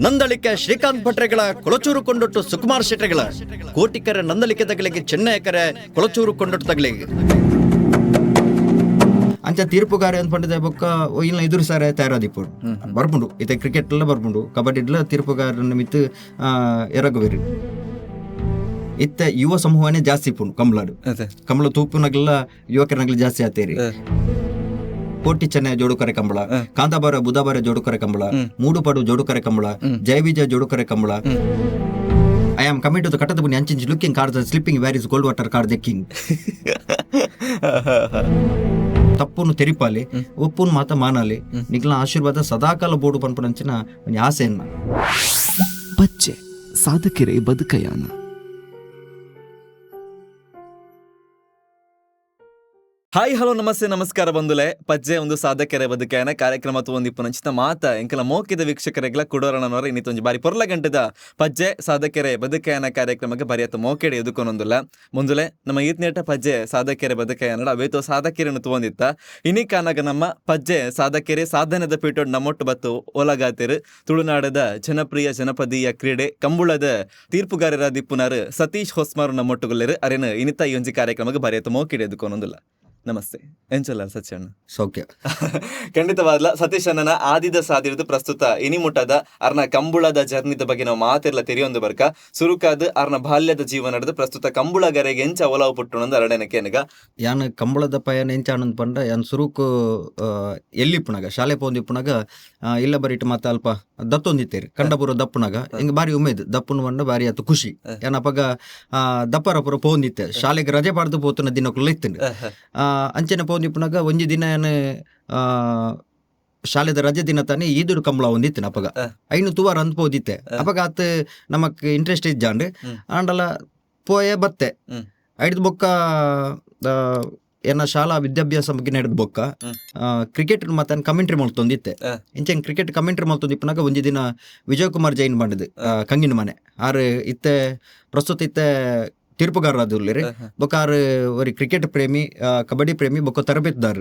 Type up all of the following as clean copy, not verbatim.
ನಂದಳಿಕೆ ಶ್ರೀಕಾಂತ್ ಭಟ್ರೆಗಳ ಕೊಳಚೂರು ಕೊಂಡೊಟ್ಟು ಸುಕುಮಾರ್ ಶೆಟ್ರೆಗಳ ಕೋಟಿಕರೆ ನಂದಳಿಕೆ ತಗಲಿಗೆ ಚೆನ್ನೈಕರೆ ಕೊಳಚೂರು ಕೊಂಡೊಟ್ಟು ತಗಲಿಗೆ ಅಂಚ ತೀರ್ಪುಗಾರ ಅಂತ ಪಂಡಿದ ಬೊಕ್ಕ ಇಲ್ಲ ಎದುರು ಸಾರೆ ತಯಾರಾದಿಪ್ಪು ಬರ್ಬುಂಡು ಇತ್ತೆ ಕ್ರಿಕೆಟ್ ಎಲ್ಲ ಬರ್ಬುಂಡು ಕಬಡ್ಡಿ ತೀರ್ಪುಗಾರ ನಿಮಿತ್ತ ಎರಗುವೇರು ಇತ್ತೆ ಯುವ ಸಮೂಹನೇ ಜಾಸ್ತಿ ಇಪ್ಪುಂಡು ಕಂಬಳ ತೂಪುನಗಲೆಲ್ಲ ಯುವಕರನಗಲು ಜಾಸ್ತಿ ಆತೇರಿ ಕೋಟಿ ಚೆನ್ನೈ ಜೋಡುಕರೆ ಕಂಬಳ, ಕಾಂತಾಬಾರ ಬುಧವಾರ ಜೋಡುಕರೆ Kambala, ಮೂಡುಪಾಡು ಜೋಡುಕರೆ Kambala, ಜಯವಿಜಯ ಜೋಡುಕರೆ Kambala. I am coming to the Katata Buni Anchinj looking cards and slipping where is gold water card the king. ತಪ್ಪುನು ತೆರಿಪಾಲಿ ಒಪ್ಪುನು ಮಾತ ಮಾನಾಲಿ ನಿಖಲ ಆಶೀರ್ವಾದ ಸದಾಕಾಲ ಬೋಡು ಪನ್ಪುನಂಚಿನ ಒಂದು ಆಸೆಯನ್ನ ಪಚ್ಚೆ ಸಾಧಕರೇ ಬದುಕಯಾನ. ಹಾಯ್ ಹಲೋ ನಮಸ್ತೆ ನಮಸ್ಕಾರ ಬಂಧುಲೆ ಪಜ್ಜೆ ಒಂದು ಸಾಧಕರೆ ಬದುಕೇನ ಕಾರ್ಯಕ್ರಮ ಒಂದಿಪ್ಪು ನಂಚಿನ ಮಾತ ಎಂಕಲ ಮೋಕಿದ ವೀಕ್ಷಕರೆಗ್ಲ ಕುಡೋರಣನವರ ಇನ್ನಿತ್ತೊಂದು ಬಾರಿ ಪೊರ್ಲ ಗಂಟೆದ ಪಜ್ಜೆ ಸಾಧಕರೆ ಬದುಕೇನ ಕಾರ್ಯಕ್ರಮಕ್ಕೆ ಬರಿಯತ್ತ ಮೋಕೆಡೆ ಎದುಕೊಂದೊಂದುಲ್ಲ ಮುಂದುಲೆ ನಮ್ಮ ಈತ್ನೇಟ ಪಜ್ಜೆ ಸಾಧಕರೆ ಬದುಕೇನಡ ಅವೇತೋ ಸಾಧಕೆರೆನು ತೊಗೊಂದಿತ್ತ ಇನಿ ಕಾನಾಗ ನಮ್ಮ ಪಜ್ಜೆ ಸಾಧಕೆರೆ ಸಾಧನದ ಪೀಠೋಡ್ ನಮ್ಮೊಟ್ಟು ಬತ್ತು ಒಲಗಾತಿರು ತುಳುನಾಡದ ಜನಪ್ರಿಯ ಜನಪದೀಯ ಕ್ರೀಡೆ ಕಂಬುಳದ ತೀರ್ಪುಗಾರರ ದಿಪ್ಪುನಾರು ಸತೀಶ್ ಹೊಸ್ಮಾರು ನಮ್ಮೊಟ್ಟುಗೊಳ್ಳೆರು ಅರೇನು ಇನಿತ ಈ ಒಂಜಿ ಕಾರ್ಯಕ್ರಮಕ್ಕೆ ಬರಿಯತ್ತ ಮೋಕೆಡೆ ಎದುಕೊಂದೊಂದುಲ್ಲ. ನಮಸ್ತೆ ಎಂಚಲ್ಲ ಸತ್ಯಣ್ಣ ಸೌಖ್ಯ ಖಂಡಿತವಾದ್ಲ ಸತೀಶ್ ಅಣ್ಣನ ಆದಿದ ಸಾದಿರದು ಪ್ರಸ್ತುತ ಇನಿಮುಟ್ಟದ ಅರ್ನ ಕಂಬುಳದ ಜರ್ನಿದ ಬಗ್ಗೆ ನಾವು ಮಾತೆಲ್ಲ ತೆರೆಯೊಂದು ಬರ್ಕ ಸುರುಕಾದ ಅರ್ನ ಬಾಲ್ಯದ ಜೀವನ ನಡೆದು ಪ್ರಸ್ತುತ ಕಂಬುಳಗರೆಗೆ ಎಂಚ ಒಲವು ಪುಟ್ಟುನೊಂದು ಅರಡನಕೇನಗ ಯಾನ್ ಕಂಬಳದ ಪಯನ ಎಂಚ ಆನಂದ್ ಪಂಡ ಯಾನ್ ಸುರುಕು ಎಲ್ಲಿಪ್ಪುನಾಗ ಶಾಲೆ ಪೋಂದಿಪ್ಪುನಾಗ ಇಲ್ಲ ಬರಿಟ್ಟು ಮಾತ ಅಲ್ಪ ದತ್ತೊಂದಿತ್ತೇರಿ ಕಂಡಪುರ ದಪ್ಪುನಾಗ ಹಿಂಗೆ ಬಾರಿ ಉಮೇದು ದಪ್ಪುನ ಬಂಡ ಬಾರಿ ಆತು ಖುಷಿ ಏನಪ್ಪಾಗ ದಪ್ಪರಪುರ ಪೋಂದಿತ್ತೆ ಶಾಲೆಗೆ ರಜೆ ಪಾಡ್ದು ಪೋತುನ ದಿನಕ್ಕೂ ಇತ್ತು ಅಂಚೆನ ಪೋಂದಿಪ್ಪುನಾಗ ಒಂಜಿ ದಿನ ಏನು ಶಾಲೆದ ರಜೆ ದಿನ ತಾನೇ ಈದುಡು ಕಂಬಳ ಒಂದಿತ್ತು ಅಪ್ಪಗ ಐನು ತುವಾರ ಅಂತ ಪೋದಿತ್ತೆ ಅಪ್ಪಗ ಆತ ನಮಕ್ ಇಂಟ್ರೆಸ್ಟ್ ಇದ್ದಾಂಡ್ ಆಂಡಲ ಪೋಯೆ ಬತ್ತೆ ಐದು ಬೊಕ್ಕ ಏನ ಶಾಲಾ ವಿದ್ಯಾಭ್ಯಾಸ ಬಗ್ಗೆ ನಡೆದ ಬೊಕ್ಕ ಕ್ರಿಕೆಟ್ ಮತ್ತೆ ಕಮೆಂಟ್ರಿ ಮಾಡ್ತೊಂದಿತ್ತೆ ಇಂಚೆಂಗ್ ಕ್ರಿಕೆಟ್ ಕಮೆಂಟ್ರಿ ಮಾಡ್ತೊಂದಿಪ್ಪನಾಗ ಒಂಜಿ ದಿನ ವಿಜಯ್ ಕುಮಾರ್ ಜೈನ್ ಬಂಡದು ಕಂಗಿನ ಮನೆ ಆರು ಇತ್ತೆ ಪ್ರಸ್ತುತ ಇತ್ತೆ ತೀರ್ಪುಗಾರ ಅದುರ್ಲಿರಿ ಬೊಕ್ಕ ಆರು ಒರಿ ಕ್ರಿಕೆಟ್ ಪ್ರೇಮಿ ಕಬಡ್ಡಿ ಪ್ರೇಮಿ ಬೊಕ್ಕ ತರಬೇತುದಾರ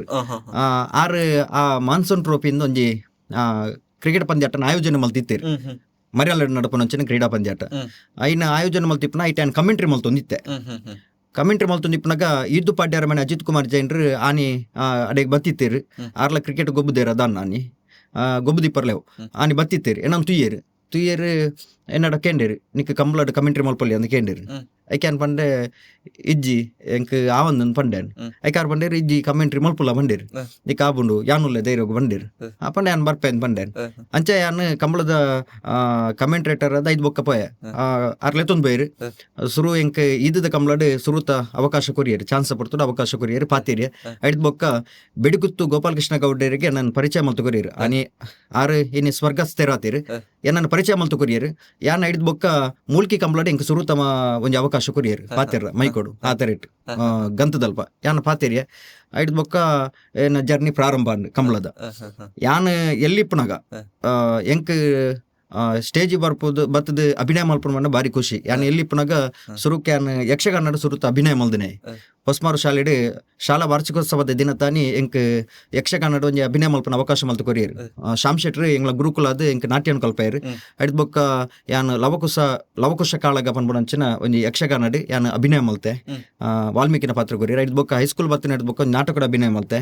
ಆರು ಆ ಮಾನ್ಸೂನ್ ಟ್ರೋಫಿಯಿಂದ ಒಂಜಿ ಕ್ರಿಕೆಟ್ ಪಂದ್ಯಾಟನ ಆಯೋಜನೆ ಮಲ್ತಿತ್ತೇರಿ ಮರ್ಯಾಲ ನಡಪನಂಚಿನ ಕ್ರೀಡಾ ಪಂದ್ಯಾಟ ಐನ ಆಯೋಜನೆ ಮಲ್ತಿಪ್ಪನ ಐಟ ಕಮೆಂಟ್ರಿ ಮಲ್ತೊಂದಿತ್ತೆ ಕಮೆಂಟ್ರಿ ಮಲ್ತೊಂದಿಪ್ಪನಾಗ ಇದ್ದು ಪಾಡ್ಯಾರ ಮನೆ ಅಜಿತ್ ಕುಮಾರ್ ಜೈನ್ರು ಆನಿ ಅಡೆಗೆ ಬತ್ತಿತ್ತೇರಿ ಆರ್ಲ ಕ್ರಿಕೆಟ್ ಗೊಬ್ಬುದೇರ ಅದಾನ ಆನಿ ಗೊಬ್ಬುದಿಪ್ಪರ್ಲೇವು ಆನಿ ಬತ್ತಿತ್ತೇರಿ ಏನಂತ ತುಯ್ಯರು ಎನ್ನಡ ಕೇಂಡೇರಿ ನಿಕ್ಕ ಕಂಬಳದ ಕಮೆಂಟ್ರಿ ಮಲ್ಪಲ್ಲಿ ಅಂದ ಕೇಂಡೇರಿ ಐಕ್ಯಾನ್ ಪಂಡೆ ಇಜ್ಜಿ ಎಂಕ್ ಆವಂದನ್ ಪಂಡೇನ್ ಐಕಾರ್ ಬಂಡೇರಿ ಇಜ್ಜಿ ಕಮೆಂಟ್ರಿ ಮಲ್ಪುಲ್ಲ ಬಂಡೇರಿ ನಿಕ್ಕ ಆಬುಂಡು ಯಾನುಲ್ಲೆ ಧೈರ್ಯ ಬಂಡೇರಿ ಆ ಪಂಡೆ ಯಾನ್ ಬರ್ಪೇನ್ ಪಂಡೇನ್ ಅಂಚೆ ಯಾನ್ ಕಂಬಳದ ಕಮೆಂಟ್ರೇಟರ್ ಅದ ಐದು ಬೊಕ್ಕ ಪೋಯ ಅರ್ಲೆತ್ತೊಂದು ಬೈರಿ ಸುರು ಎಂಕ್ ಈದದ ಕಂಬಳಡ್ ಸುರುತ ಅವಕಾಶ ಕೊರಿಯರಿ ಚಾನ್ಸ್ ಪಡ್ತುಡು ಅವಕಾಶ ಕೊರಿಯರಿ ಪಾತೇರಿ ಐದು ಬೊಕ್ಕ ಬೆಡಿಗುತ್ತು ಗೋಪಾಲ ಕೃಷ್ಣ ಗೌಡರಿಗೆ ನನ್ನ ಪರಿಚಯ ಮಲ್ತು ಕೊರಿಯರು ಆನಿ ಆರು ಏನಿ ಸ್ವರ್ಗಸ್ಥೆರಾತಿರಿ ಏನನ್ನ ಪರಿಚಯ ಮಲ್ತು ಕೊರಿಯರು ಯಾನ್ ಐದು ಬೊಕ್ಕ ಮೂಲ್ಕಿ ಕಂಬಳಡ್ ಎಂಕ್ ಸುರುತಮ ಒಂಜಿ ಅವಕಾಶ ಕೊರಿಯರು ಪಾತೆರ ಮೈಕೊಡು ಆ ತರೇಟ್ ಗಂತದಲ್ಪ ಯಾನ ಪಾತೇರಿಯ ಐದು ಬೊಕ್ಕ ಏನ ಜರ್ನಿ ಪ್ರಾರಂಭ ಕಂಬಳದ ಯಾನ್ ಎಲ್ಲಿಪ್ಪನಾಗ ಎಂಕ್ ಸ್ಟೇಜ್ ಬರ್ಬೋದು ಬತ್ತದ ಅಭಿನಯ ಮಲ್ಪನ ಮಣ್ಣ ಬಾರಿ ಖುಷಿ ಯಾನ್ ಎಲ್ಲಿಪ್ಪನಾಗ ಸುರುಕ್ ಯಾನ್ ಯಕ್ಷಗಾನ ಸುರುತ ಅಭಿನಯ ಮಲ್ದನೆ ಹೊಸ್ಮಾರು ಶಾಲೆಡ್ ಶಾಲಾ ವಾರ್ಷಿಕೋತ್ಸವದ ದಿನ ತಾನಿ ಎಂಕ್ ಯಕ್ಷಗಾನ ಒಂಜಿ ಅಭಿನಯ ಮಲ್ಪನ ಅವಕಾಶ ಮಲ್ತು ಕೊರಿಯರು ಶ್ಯಾಮ್ ಶೆಟ್ರು ಎಂಗ್ಲ ಗುರುಕುಲದ ಎಂಕ್ ನಾಟ್ಯನ್ ಕಲ್ಪಯರು ಐದು ಬೊಕ್ಕ ಯಾನ್ ಲವಕುಶ ಕಾಳಗ ಪನ್ಬುಡಂಚಿನ ಒಂಜಿ ಯಕ್ಷಗಾನಡ್ ಯಾನ್ ಅಭಿನಯ ಮಲ್ತೆ ವಾಲ್ಮೀಕಿನ ಪಾತ್ರ ಕೊರಿಯರು ಐದು ಬೊಕ್ಕ ಹೈಸ್ಕೂಲ್ ಬತ್ತಿನ ಐದು ಬೊಕ್ಕ ನಾಟಕದ ಅಭಿನಯ ಮಲ್ತೆ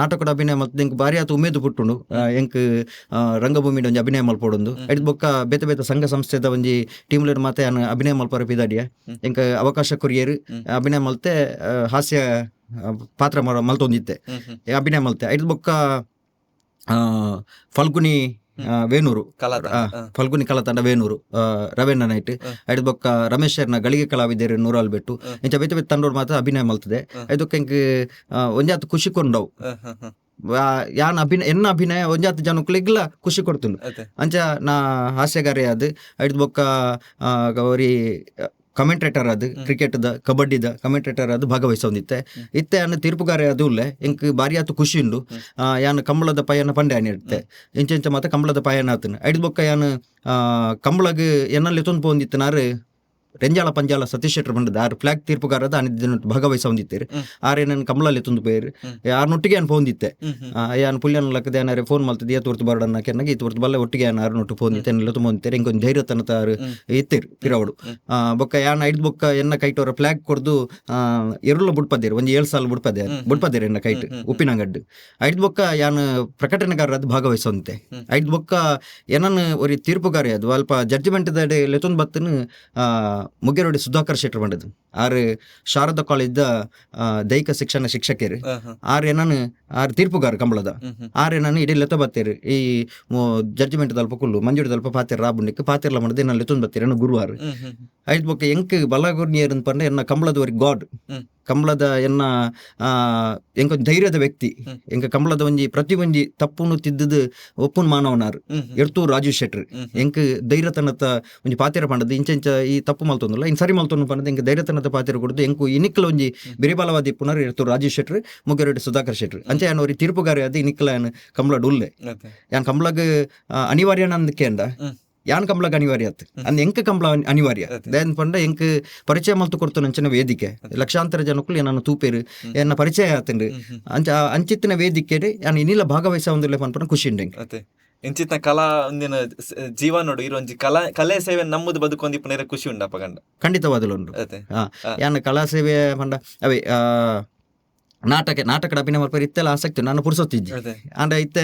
ನಾಟಕದ ಅಭಿನಯ ಮಲ್ತ ಎಂಕ್ ಬಾರಿ ಆತು ಉಮೇದು ಪುಟ್ಟುಂಡು ಎಂಕ್ ರಂಗಭೂಮಿಡ್ ಒಂಜಿ ಅಭಿನಯ ಮಲ್ಪೊಡುಂದು ಐದು ಬೊಕ್ಕ ಬೇತೆ ಬೇತೆ ಸಂಘ ಸಂಸ್ಥೆದ ಒಂಜಿ ಟೀಮ್ ಲೀಡರ್ ಮಾತೆ ಯಾನ್ ಅಭಿನಯ ಮಲ್ಪರ ಪಿದಾಡಿಯ ಎಂಕ್ ಅವಕಾಶ ಕೊರಿಯರು ಅಭಿನಯ ಮಲ್ತೆ ಹಾಸ್ಯ ಪಾತ್ರ ಮಲ್ತೊಂದಿತ್ತೆ ಅಭಿನಯ ಮಲ್ತೆ ಐದು ಬೊಕ್ಕ ಫಲ್ಗುನಿ ವೇಣೂರು ಫಲ್ಗುನಿ ಕಲಾತಂಡ ವೇಣೂರು ರವೀಂದ್ರ ನೈಟ್ ಐದು ಬೊಕ್ಕ ರಮೇಶರ್ನ ಗಳಿಗೆ ಕಲಾವಿದರು ನೂರಾಲ್ ಬೆಟ್ಟು ಇಂಚ ಬೇತೆ ಬೇತೆ ತಂಡೋರು ಮಾತ್ರ ಅಭಿನಯ ಮಲ್ತದೆ ಐದಕ್ಕೆ ಎಂಕ್ ಒಂಜಾತ್ ಖುಷಿ ಕೊಂಡವು ಯಾನ್ ಅಭಿನಯ ಒಂಜಾತ್ ಜನಕ್ಲಿಗ್ಲ ಖುಷಿ ಕೊಡ್ತುಂಡು ಅಂಚ ನಾ ಹಾಸ್ಯಗಾರಿ ಅದು ಐದು ಬೊಕ್ಕ ಅವರಿ ಕಮೆಂಟ್ರೇಟರ್ ಅದು ಕ್ರಿಕೆಟ್ದ ಕಬಡ್ಡಿದ ಕಮೆಂಟ್ರೇಟರ್ ಅದು ಭಾಗವಹಿಸೊಂದಿತ್ತೆ ಇತ್ತೆ ಅನ್ನ ತೀರ್ಪುಗಾರ ಅದು ಉಲ್ಲೆ ಎಂಕ್ ಬಾರಿ ಆತು ಖುಷಿ ಉಂಡು ಯಾನ್ ಕಂಬಳದ ಪಯನ ಪಂಡೆ ಇರುತ್ತೆ ಇಂಚ ಮಾತ ಕಂಬಳದ ಪಯನ ಆತನ ಐದು ಬೊಕ್ಕ ಯಾನ್ ಕಂಬಳಗ್ ಎನ್ನಲ್ಲಿ ತೊಂದು ಪೋಂದಿತ್ತನಾರು ರೆಂಜಾಳ ಪಂಜಾಳ ಸತೀಶ್ ಶೆಟ್ಟರ್ ಬಂದದ್ದು ಆರು ಫ್ಲಾಗ್ ತೀರ್ಪುಗಾರದ ಅನಿದ್ದ ಭಾಗವಹಿಸ ಹೊಂದಿತ್ತೇರು ಆರೇನನ್ನು ಕಮಲಲ್ಲಿ ತುಂದು ಪೇರು ಆರ್ನೊಟ್ಟಿಗೆ ಅನ್ ಹೊಂದಿತ್ತೆ ಯಾನ್ ಪುಲ್ಯನ ಲಕ್ಕದ ಏನಾರು ಫೋನ್ ಮಾಡ್ತಿದ್ದೆ ತೋರ್ತು ಬಾರ್ಡನ್ನ ಕೆನ್ನಾಗಿ ತೋರ್ತು ಬಲ್ಲ ಒಟ್ಟಿಗೆ ಯಾನ್ ಆರ್ನೊಟ್ಟು ಫೋನ್ ಇತ್ತೆ ಎಲ್ಲ ತುಂಬ ಹೊಂದಿತ್ತೇರು ಹಿಂಗೊಂದು ಧೈರ್ಯ ತನಕ ಇತ್ತೇರು ಪಿರವಡು ಬೊಕ್ಕ ಯಾನ್ ಐದು ಬೊಕ್ಕ ಎನ್ನ ಕೈಟೋರ ಫ್ಲಾಗ್ ಕೊಡ್ದು ಎರಳು ಬುಡ್ಪದೇರು ಒಂದು 7 ಸಾಲ ಬುಡ್ಪದೇರು ಎನ್ನ ಕೈಟ್ ಉಪ್ಪಿನಂಗಡ್ಡು ಐದು ಬೊಕ್ಕ ಯಾನ್ ಪ್ರಕಟಣೆಗಾರದ್ದು ಭಾಗವಹಿಸ ಹೊಂದಿತ್ತೆ ಐದು ಬೊಕ್ಕ ಏನನ್ನು ஒரு ತೀರ್ಪುಗಾರ ಅದು ಅಲ್ಪ ಜಡ್ಜ್ಮೆಂಟ್ ದಡೆ ಲೆತೊಂದು ಬತ್ತನು ಮುಗ್ಗೆರೊಡಿ ಸುಧಾಕರ್ ಶೆಟ್ಟರ್ ಬಂದದ್ದು ಆರು ಶಾರದಾ ಕಾಲೇಜ್ ದೈಹಿಕ ಶಿಕ್ಷಣ ಶಿಕ್ಷಕರು ಆರು ತೀರ್ಪುಗಾರ ಕಂಬಳದ ಆರೇನಾನು ಇಡೀ ಲೆತ ಬತ್ತೇರು ಈ ಜಡ್ಜ್ಮೆಂಟ್ ದಲ್ಪ ಕುಲ್ಲು ಮಂಜುಡಿ ಪಾತಿರ ರಾಬುಂಡಿಕ್ ಪಾತಿರ್ಲ ಮಾಡದೆ ನಾನು ಲೆತೊಂದು ಬತ್ತೇರು ಗುರುವಾರ ಐದು ಬೊಕ್ಕ ಎಂಕ್ ಬಲಗುರ್ನಿಯರ್ ಅಂತ ಪಂಡ ಎನ್ನ ಕಂಬಳದವರಿಗೆ ಗಾಡ್ ಕಂಬಳದ ಎನ್ನ ಎಂಕೊಂದು ಧೈರ್ಯದ ವ್ಯಕ್ತಿ ಎಂಕ ಕಂಬಳದ ಒಂಜಿ ಪ್ರತಿ ಒಂಜಿ ತಪ್ಪುನು ತಿದ್ದದು ಒಪ್ಪುನ್ ಮಾನವನಾರು ಎರ್ತೂರು ರಾಜು ಶೆಟ್ರ್ ಎಂಕ್ ಧೈರ್ಯತನತ ಒಂಜಿ ಪಾತಿರ ಪಂಡದು ಇಂಚ ಈ ತಪ್ಪು ಮಲ್ತೊಂದುಲ್ಲ ಇನ್ ಸರಿ ಮಲ್ತೊಂದು ಪಂಡದು ಎಂಕ್ ಧೈರ್ಯತನತ ಪಾತಿರ ಕೊಡದು ಎಂಕು ಇನಿಕ್ಕಲ ಒಂಜಿ ಬಿರಿಬಲವಾದಿ ಪುನರ್ ಎರ್ತೂರು ರಾಜು ಶೆಟ್ರ್ ಮುಗ್ಗೆರೊಡಿ ಸುಧಾಕರ್ ಶೆಟ್ರ್ ಅಂಚೆ ಯಾನ್ ಅವ್ರಿಗೆ ತೀರ್ಪುಗಾರ ಅದು ಇನಿಕ್ಕಲ ಕಂಬಳ ಉಲ್ಲೆ ಯಾನ್ ಕಂಬಳಗ್ ಅನಿವಾರ್ಯ ಅಂದಕ್ಕೆ ಯಾನ್ ಕಂಬಳಗ್ ಅನಿವಾರ್ಯ ಆತ್ ಅಂದ್ ಎಂಕ ಕಂಬಳ ಅನಿವಾರ್ಯ ದೇನ್ ಪಂಡ ಎಂಕ್ ಪರಿಚಯ ಮಲ್ತು ಕೊಡ್ತು ನಂಚಿನ ವೇದಿಕೆ ಲಕ್ಷಾಂತರ ಜನಕ್ಕೂ ನಾನು ತೂಪೇರು ಎನ್ನ ಪರಿಚಯ ಆತಂಡು ಅಂಚಿತ್ತಿನ ವೇದಿಕೆ ಯಾನ್ ಇನ್ನಿಲ್ಲ ಭಾಗವಹಿಸ ಒಂದಿಲ್ಲ ಪನ್ಪನ ಖುಷಿ ಉಂಡೆ ಇಂಚಿತ್ನ ಕಲಾ ಒಂದಿನ ಜೀವ ನೋಡು ಇರೊಂಜಿ ಕಲೆ ಸೇವೆ ನಮ್ಮದು ಬದುಕೊಂದಿಪ್ಪನೇರ ಖುಷಿ ಉಂಡಪ್ಪ ಗಂಡ ಖಂಡಿತವಾದಲು ಉಂಟು ಯಾನ್ ಕಲಾ ಸೇವೆ ಪಂಡ ಅವೇ ನಾಟಕದ ಅಭಿನಯ ಮಲ್ಪೇರು ಇತ್ತೆಲ್ಲ ಆಸಕ್ತಿ ನಾನು ಪುರ್ಸೊತ್ತಿದ್ದೆ ಅಂಡ ಇತ್ತೆ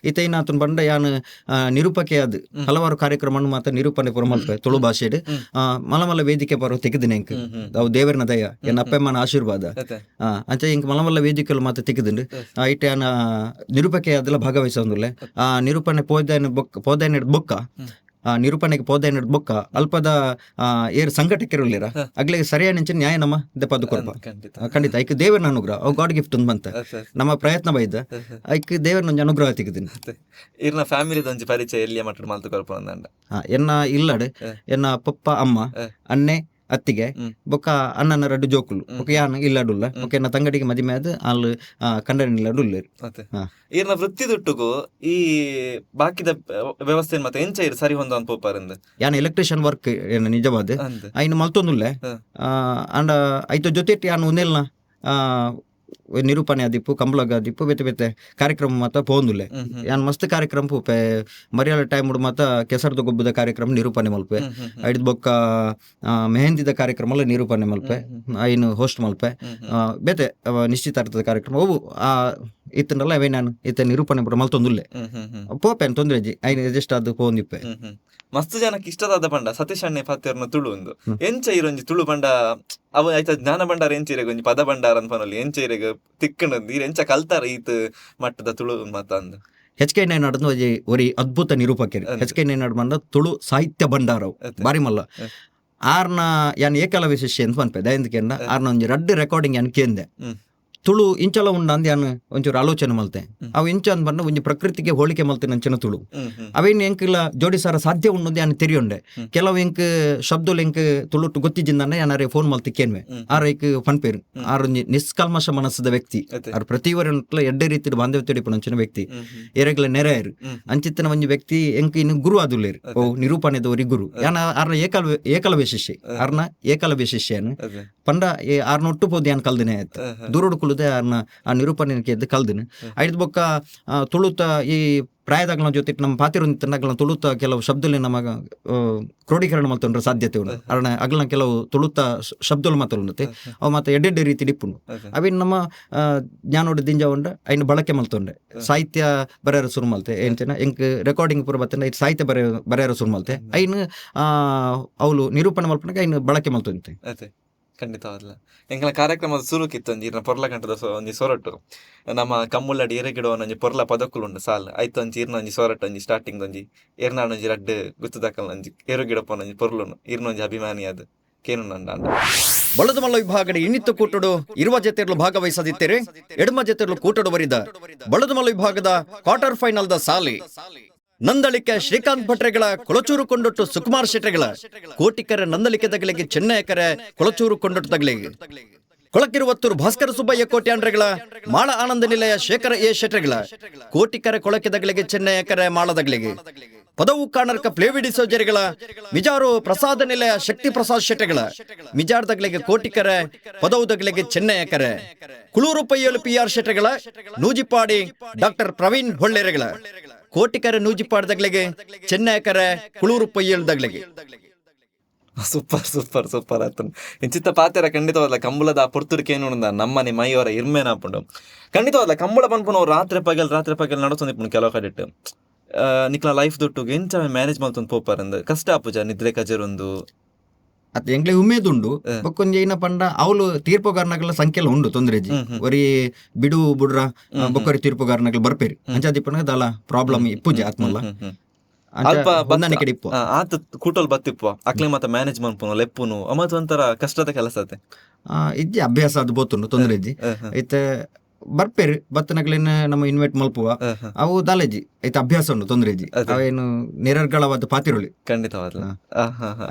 ಇತ್ತೆ ಇನ್ನಾತನ್ ಬಂಡ ಯಾನ್ ನಿರೂಪಕೆ ಅದು ಹಲವಾರು ಕಾರ್ಯಕ್ರಮ ಮಾತ್ರ ನಿರೂಪಣೆ ಪುರ ಮಲ್ಪೆ ತುಳು ಭಾಷೆಡ್ ಮಲಮಲ್ಲ ವೇದಿಕೆ ಬರೋ ತೆಗೆದಿನ ಎಂಕ್ ಅವು ದೇವರನ ದಯ ಎನ್ನ ಅಪ್ಪಮ್ಮನ ಆಶೀರ್ವಾದ ಅಂಚೆ ಇಂಕ್ ಮಲಮಲ್ಲ ವೇದಿಕೆಗಳು ಮಾತ್ರ ತೆಗೆದುಂಡು ಇಟ್ಟು ಯಾನ ನಿರೂಪಕೆ ಅದೆಲ್ಲ ಭಾಗವಹಿಸೋದಿಲ್ಲ ನಿರೂಪಣೆ ಪೋದಾಯನ ಬೊಕ್ಕ ನಿರೂಪಣೆಗೆ ಪೋದಾಯ ಬೊಕ್ಕ ಅಲ್ಪದ ಏರು ಸಂಘಟಕರಿರ ಅಗ್ಲಿಗೆ ಸರಿಯಾದ ನ್ಯಾಯ ನಮ್ಮ ದೆಪ್ಪದು ಕೊರ್ಪ ಖಂಡಿತ ಐಕ್ ದೇವರನ ಅನುಗ್ರಹ ಅವ್ ಗಾಡ್ ಗಿಫ್ಟ್ ಒಂದು ಬಂತ ನಮ್ಮ ಪ್ರಯತ್ನ ಬೈದ ಐಕ್ ದೇವರನ ಒಂಜಿ ಅನುಗ್ರಹ ತೆಗೆದಿನಿ ಇರ್ನ ಫ್ಯಾಮಿಲಿ ಒಂಜಿ ಪರಿಚಯ ಎಲ್ಲಿಯ ಮಟ್ಟ ಮಾತು ಕೊರ್ಪ ಎನ್ನ ಇಲ್ಲಡ್ ಎನ್ನ ಪಪ್ಪ ಅಮ್ಮ ಅಣ್ಣೆ ಅತ್ತಿಗೆ ಬೊಕ್ಕ ಅಣ್ಣನ ರಡ್ಡು ಜೋಕುಲು ಬೊಕ್ಕ ಯಾನ್ ಇಲ್ಲಡುಲ್ಲ ಬೊಕ್ಕ ಎನ್ನ ತಂಗಡಿಗೆ ಮದಿಮೆ ಆದ್ ಅಲ್ಲಿ ಕಂಡನ ಇಲ್ಲಡುಲ್ಲೇರು ಈರ್ನ ವೃತ್ತಿ ದುಟ್ಟುಗು ಈ ಬಾಕಿದ ವ್ಯವಸ್ಥೆ ಮತ್ತೆ ಎಂಚ ಇರ್ ಸರಿ ಹೊಂದ ಅನ್ಪೋಪಾರಿಂದ ಯಾನ್ ಎಲೆಕ್ಟ್ರಿಷಿಯನ್ ವರ್ಕ್ ಏನ ನಿಜವಾದ ಐನು ಮಲ್ತೊಂದುಲ್ಲೆ ಅಂಡ ಐತ ಜೊತೆ ಯಾನ್ ಒಂದೆಲ್ನ ನಿರೂಪಣೆ ಆದಿಪ್ಪು ಕಂಬಳಗ ಆದಿಪ್ಪು ಬೇತೆ ಬೇತೆ ಕಾರ್ಯಕ್ರಮ ಮಾತ ಪೋಂದುಲ್ಲೆ ಯಾನ್ ಮಸ್ತ್ ಕಾರ್ಯಕ್ರಮ ಪೂಪೆ ಮರಿಯಾಳ ಟೈಮ್ ಮಾತ ಕೆಸರದ ಗೊಬ್ಬದ ಕಾರ್ಯಕ್ರಮ ನಿರೂಪಣೆ ಮಲ್ಪೆ ಐದು ಬೊಕ್ಕ ಮೆಹಂದಿದ ಕಾರ್ಯಕ್ರಮ ನಿರೂಪಣೆ ಮಲ್ಪೆ ಐನು ಹೋಸ್ಟ್ ಮಲ್ಪೆ ಬೇತೆ ನಿಶ್ಚಿತಾರ್ಥದ ಕಾರ್ಯಕ್ರಮ ಅವು ಇತ್ತನಲ್ಲ ಅವೇ ನಾನು ಇತ್ತ ನಿರೂಪಣೆ ಪುರ ಮಲ್ತೊಂದುಲ್ಲೆ ಪೋಪೆ ತೊಂದ್ರೆ ಐನು ಎಜೆಸ್ಟ್ ಆದ್ ಪೋಂದಿಪ್ಪೆ ಮಸ್ತ್ ಜನಕ್ಕೆ ಇಷ್ಟದಾದ ಪಂಡ ಸತೀಶ್ ಅಣ್ಣೆ ಪಾತ್ಯರ್ನ ತುಳು ಒಂದು ಎಂಚ ಇರೊಂಜಿ ತುಳು ಪಂಡ ಅವ ಆಯ್ತ ಜ್ಞಾನ ಭಂಡಾರ ಎಂಚಿರೆಗ ಒಂಜಿ ಪದ ಭಂಡಾರ ಅನ್ಪನಲ್ಲಿ ಎಂಚಿರೆಗ ತಿಕ್ಕಣದ್ ಈರ್ ಎಂಚ ಕಲ್ತಾರ ಈತ್ ಮಟ್ಟದ ತುಳು ಮತ ಅಂದ HK ನಾಯ್ಡು ಒಂದು ಅದ್ಭುತ ನಿರೂಪಕರು HK ನಾಯ್ಡು ಬಂದ ತುಳು ಸಾಹಿತ್ಯ ಭಂಡಾರವು ಬಾರಿ ಮಲ್ಲ ಆರ್ನ ಯಾನ್ ಏಕಲವ್ಯ ಶಿಷ್ಯ ಅಂತ ಪನ್ಪೆ ದಯಂತಿಕೆ ಆರ್ನ ಒಂಜಿ ರಡ್ಡು ರೆಕಾರ್ಡಿಂಗ್ ಯಾನ್ ಕೇಂದೆ ತುಳು ಇಂಚಲ ಉಂಡ ಅಂದ್ ಯಾನು ಒಂಚೂರು ಆಲೋಚನೆ ಮಲ್ತೆ ಅವು ಇಂಚ ಅಂದ್ ಬಂದ ಒಂಜಿ ಪ್ರಕೃತಿಗೆ ಹೋಲಿಕೆ ಮಲ್ತೆ ನಂಚಿನ ತುಳು ಅವೇನು ಎಂಕಿಲ್ಲ ಜೋಡಿಸಾರ ಸಾಧ್ಯ ಉಂಡು ಯಾನ್ ತೆರಿಯೊಂಡೆ ಕೆಲವು ಎಂಕ್ ಶಬ್ದಲು ಎಂಕ್ ತುಳುಟ್ಟು ಗೊತ್ತಿದ್ದಿಂದಾನೆ ಯಾನಾರೆ ಫೋನ್ ಮಲ್ತಿಕ್ಕೇನ್ವೆ ಆರೈಕ್ ಪನ್ಪೇರು ಆರೊಂಜಿ ನಿಷ್ಕಲ್ಮಶ ಮನಸ್ಸದ ವ್ಯಕ್ತಿ ಆರ್ ಪ್ರತಿವರನ್ಲ ಎಡ್ಡೆ ರೀತಿ ಬಾಂಧವ್ಯ ತೆಡಿಪು ನಂಚಿನ ವ್ಯಕ್ತಿ ಎರೆಗ್ಲ ನೆರೆಯರು ಅಂಚಿತ್ತಿನ ಒಂಜಿ ವ್ಯಕ್ತಿ ಎಂಕ್ ಇನ್ನು ಗುರು ಆದುಲ್ಲೇರು ಓ ನಿರೂಪಣೆದವರಿ ಗುರು ಯಾನ ಆರ್ನ ಏಕಲವ್ಯ ಶಿಷ್ಯ ಆರ್ನ ಏಕಲವ್ಯ ಶಿಷ್ಯನು ಪಂಡ ಆರ್ನ ಒಟ್ಟು ಪೋದು ಯಾನ್ ಕಲ್ದನೆ ಆಯ್ತು ದೂರೋಡು ಆರ್ನ ಆ ನಿರೂಪಣೆ ಎದ್ದು ಕಲ್ದಿನ ಐದು ಬೊಕ್ಕ ತುಳುತ ಈ ಪ್ರಾಯದಾಗ್ಲ ಜೊತೆ ನಮ್ಮ ಪಾತಿರೊಂದಿತ್ತನಾಗ್ಲ ತುಳುತ ಕೆಲವು ಶಬ್ದಲಿ ನಮಗ ಕ್ರೋಢೀಕರಣ ಮಲ್ತೊಂಡ್ರೆ ಸಾಧ್ಯತೆ ಉಂಟು ಕಾರಣ ಅಗ್ಲ ಕೆಲವು ತುಳುತ ಶಬ್ದಗಳು ಮಾತಾಡುತ್ತೆ ಅವು ಮತ್ತೆ ಎಡ್ಡೆಡ್ಡೆ ರೀತಿ ಡಿಪ್ಪುಂಡು ಅವೇನು ನಮ್ಮ ಜ್ಞಾನೋಡು ದಿಂಜ ಉಂಡ ಐನು ಬಳಕೆ ಮಲ್ತೊಂಡೆ ಸಾಹಿತ್ಯ ಬರೆಯರ ಶುರು ಮಲ್ತೆ ಏನ್ತೇನ ಎಂಕ್ ರೆಕಾರ್ಡಿಂಗ್ ಪೂರ ಬತ್ತಂಡ ಸಾಹಿತ್ಯ ಬರೆಯರ ಶುರು ಮಲ್ತೆ ಐನು ಅವಳು ನಿರೂಪಣೆ ಮಲ್ಪನಾಗ ಐನು ಬಳಕೆ ಮಲ್ತೊಂತೆ ಖಂಡಿತವಾದ್ಲ ಎಂಕಲ ಕಾರ್ಯಕ್ರಮದ ಸುರುಕಿತ್ತು ಒಂಜಿ ಪೊರ್ಲ ಗಂಟದ ಒಂಜಿ ಸೊರಟು ನಮ್ಮ ಕಮ್ಮುಳ್ಳಡಿ ಎರೆಗಿಡುವ ಒಂಜಿ ಪೊರ್ಲ ಪದಕ್ಕುಲುಂಡು ಸಾಲ್ ಐತ ಒಂಜಿ ಇರ್ನ ಒಂಜಿ ಸೊರಟು ಒಂಜಿ ಸ್ಟಾರ್ಟಿಂಗ್ ಒಂಜಿ ಎರ್ನಾಡ ಒಂಜಿ ರಡ್ಡು ಗುತ್ತದಕ್ಕಲ್ ಒಂಜಿ ಎರುಗಿಡಪ್ಪ ಒಂಜಿ ಪೊರ್ಲುನು ಇರ್ನೊಂಜಿ ಅಭಿಮಾನಿ ಅದು ಕೇನು ನಂಡ ಬಳದ ಮಲ್ಲ ವಿಭಾಗದ ಇನ್ನಿತ್ತು ಕೂಟಡು ಇರುವ ಜತೆಗಳು ಭಾಗವಹಿಸದಿತ್ತೇರೆ ಎಡಮ ಜತೆಗಳು ಕೂಟಡು ಬರಿದ ಬಳದ ಮಲ್ಲ ವಿಭಾಗದ ಕ್ವಾರ್ಟರ್ ಫೈನಲ್ ದ ಸಾಲಿ ನಂದಳಿಕೆ ಶ್ರೀಕಾಂತ್ ಭಟ್ರೆಗಳ ಕೊಳಚೂರು ಕೊಂಡೊಟ್ಟು ಸುಕುಮಾರ್ ಶೆಟ್ರೆಗಳ ಕೋಟಿಕರ ನಂದಳಿಕೆ ತಗಲಿಗೆ ಚೆನ್ನೈಕರ ಕೊಳಚೂರು ಕೊಂಡೊಟ್ಟು ತಗಲಿಗೆ ಕೊಳಕಿರುವತ್ತೂರು ಭಾಸ್ಕರ ಸುಬ್ಬಯ್ಯ ಕೋಟ್ಯಾಂಡ್ರೆಗಳ ಮಾಳ ಆನಂದ ನಿಲಯ ಶೇಖರ ಎ ಶೆಟ್ರೆಗಳ ಕೋಟಿಕರ ಕೊಳಕೆ ತಗಲಿಗೆ ಚೆನ್ನೈಕರ ಮಾಳದಗಲಿಗೆ ಪದವು ಕಾಣರ್ಕ ಪ್ಲೇವಿಡಿ ಸೌಜರಿಗಳ ಮಿಜಾರು ಪ್ರಸಾದ ನಿಲಯ ಶಕ್ತಿ ಪ್ರಸಾದ್ ಶೆಟ್ಟೆಗಳ ಮಿಜಾರ್ದಗಳಿಗೆ ಕೋಟಿಕರೆ ಪದವುದಗಳಿಗೆ ಚೆನ್ನೈಯಕರೆ ಕುಳೂರು ಪಯ್ಯಲು PR ಶೆಟ್ಟೆಗಳ ನೂಜಿಪಾಡಿ ಡಾಕ್ಟರ್ ಪ್ರವೀಣ್ ಹೊಳ್ಳೆರೆಗಳ ಕೋಟಿಕರೆ ನೂಜಿಪಾಡ್ದಗಳಿಗೆ ಚೆನ್ನೈಯಕರೆ ಕುಳೂರು ಪಯ್ಯಲ್ದಗಳಿಗೆ. ಸೂಪರ್ ಸೂಪರ್ ಸೂಪರ್ ಆತನ್ ಇಂಚಿತ್ತ ಪಾತೆರ ಖಂಡಿತವಾದ ಕಂಬಳದ ಪುರ್ತುಡಿಕೆ ಏನು ನಮ್ಮನೆ ಮೈಯವರ ಇರ್ಮೇನಾಪುಂಡು ಖಂಡಿತವಾದ ಕಂಬಳ ಪನ್ಪುನ ರಾತ್ರಿ ಪಗಲ್ ನಡಸೊಂದು ಇಪ್ಪುಂಡು ಕೆಲವು ಕಡೆಟ್ಟು ನಿಕ್ಲ ಲೈಫ್ ದೊಟ್ಟು ಎಂಚ ಮ್ಯಾನೇಜ್ ಮಾಡ್ತೊಂದು ಪೋಪಾರಂದು ಕಷ್ಟ ಆಪುಜ ನಿದ್ರೆ ಕಜರೊಂದು ಅತ್ ಎಂಕ್ಲೆ ಉಮೇದುಂಡು ಬೊಕ್ಕೊಂಜಿ ಏನ ಪಂಡ ಅವಳು ತೀರ್ಪುಗಾರನಗಳ ಸಂಖ್ಯೆಲ ಉಂಡು ತೊಂದ್ರೆಜಿ ಒರಿ ಬಿಡು ಬುಡ್ರ ಬೊಕ್ಕರಿ ತೀರ್ಪುಗಾರನಗಳು ಬರ್ಪೇರಿ ಅಂಚಾದಿಪ್ಪನ ದಾಲ ಪ್ರಾಬ್ಲಮ್ ಇಪ್ಪುಜಿ ಆತ್ಮಲ್ಲ ಅಲ್ಪ ಬಂದನೆ ಕಡೆ ಇಪ್ಪು ಆತ ಕೂಟಲ್ ಬತ್ತಿಪ್ಪು ಅಕ್ಲೆ ಮತ್ತ ಮ್ಯಾನೇಜ್ ಮಾಡ್ಪುನು ಲೆಪ್ಪುನು ಅಮತ್ ಒಂಥರ ಕಷ್ಟದ ಕೆಲಸ ಅತೆ ಇಜ್ಜಿ ಅಭ್ಯಾಸ ಅದು ಬೋತುಂಡು ತೊಂದ್ರೆಜಿ ಐತೆ ಬರ್ಪೇರಿ ಬತ್ತನಗ್ಲೇನ ನಮ್ಮ ಇನ್ವೈಟ್ ಮಲ್ಪುವ ಅವು ದಾಲೇಜಿ ಐತೆ ಅಭ್ಯಾಸ ಉಂಡು ತೊಂದ್ರೆಜಿ ಅವೇನು ನಿರರ್ಗಳವಾದ ಪಾತಿರೋಳಿ ಖಂಡಿತವಾದ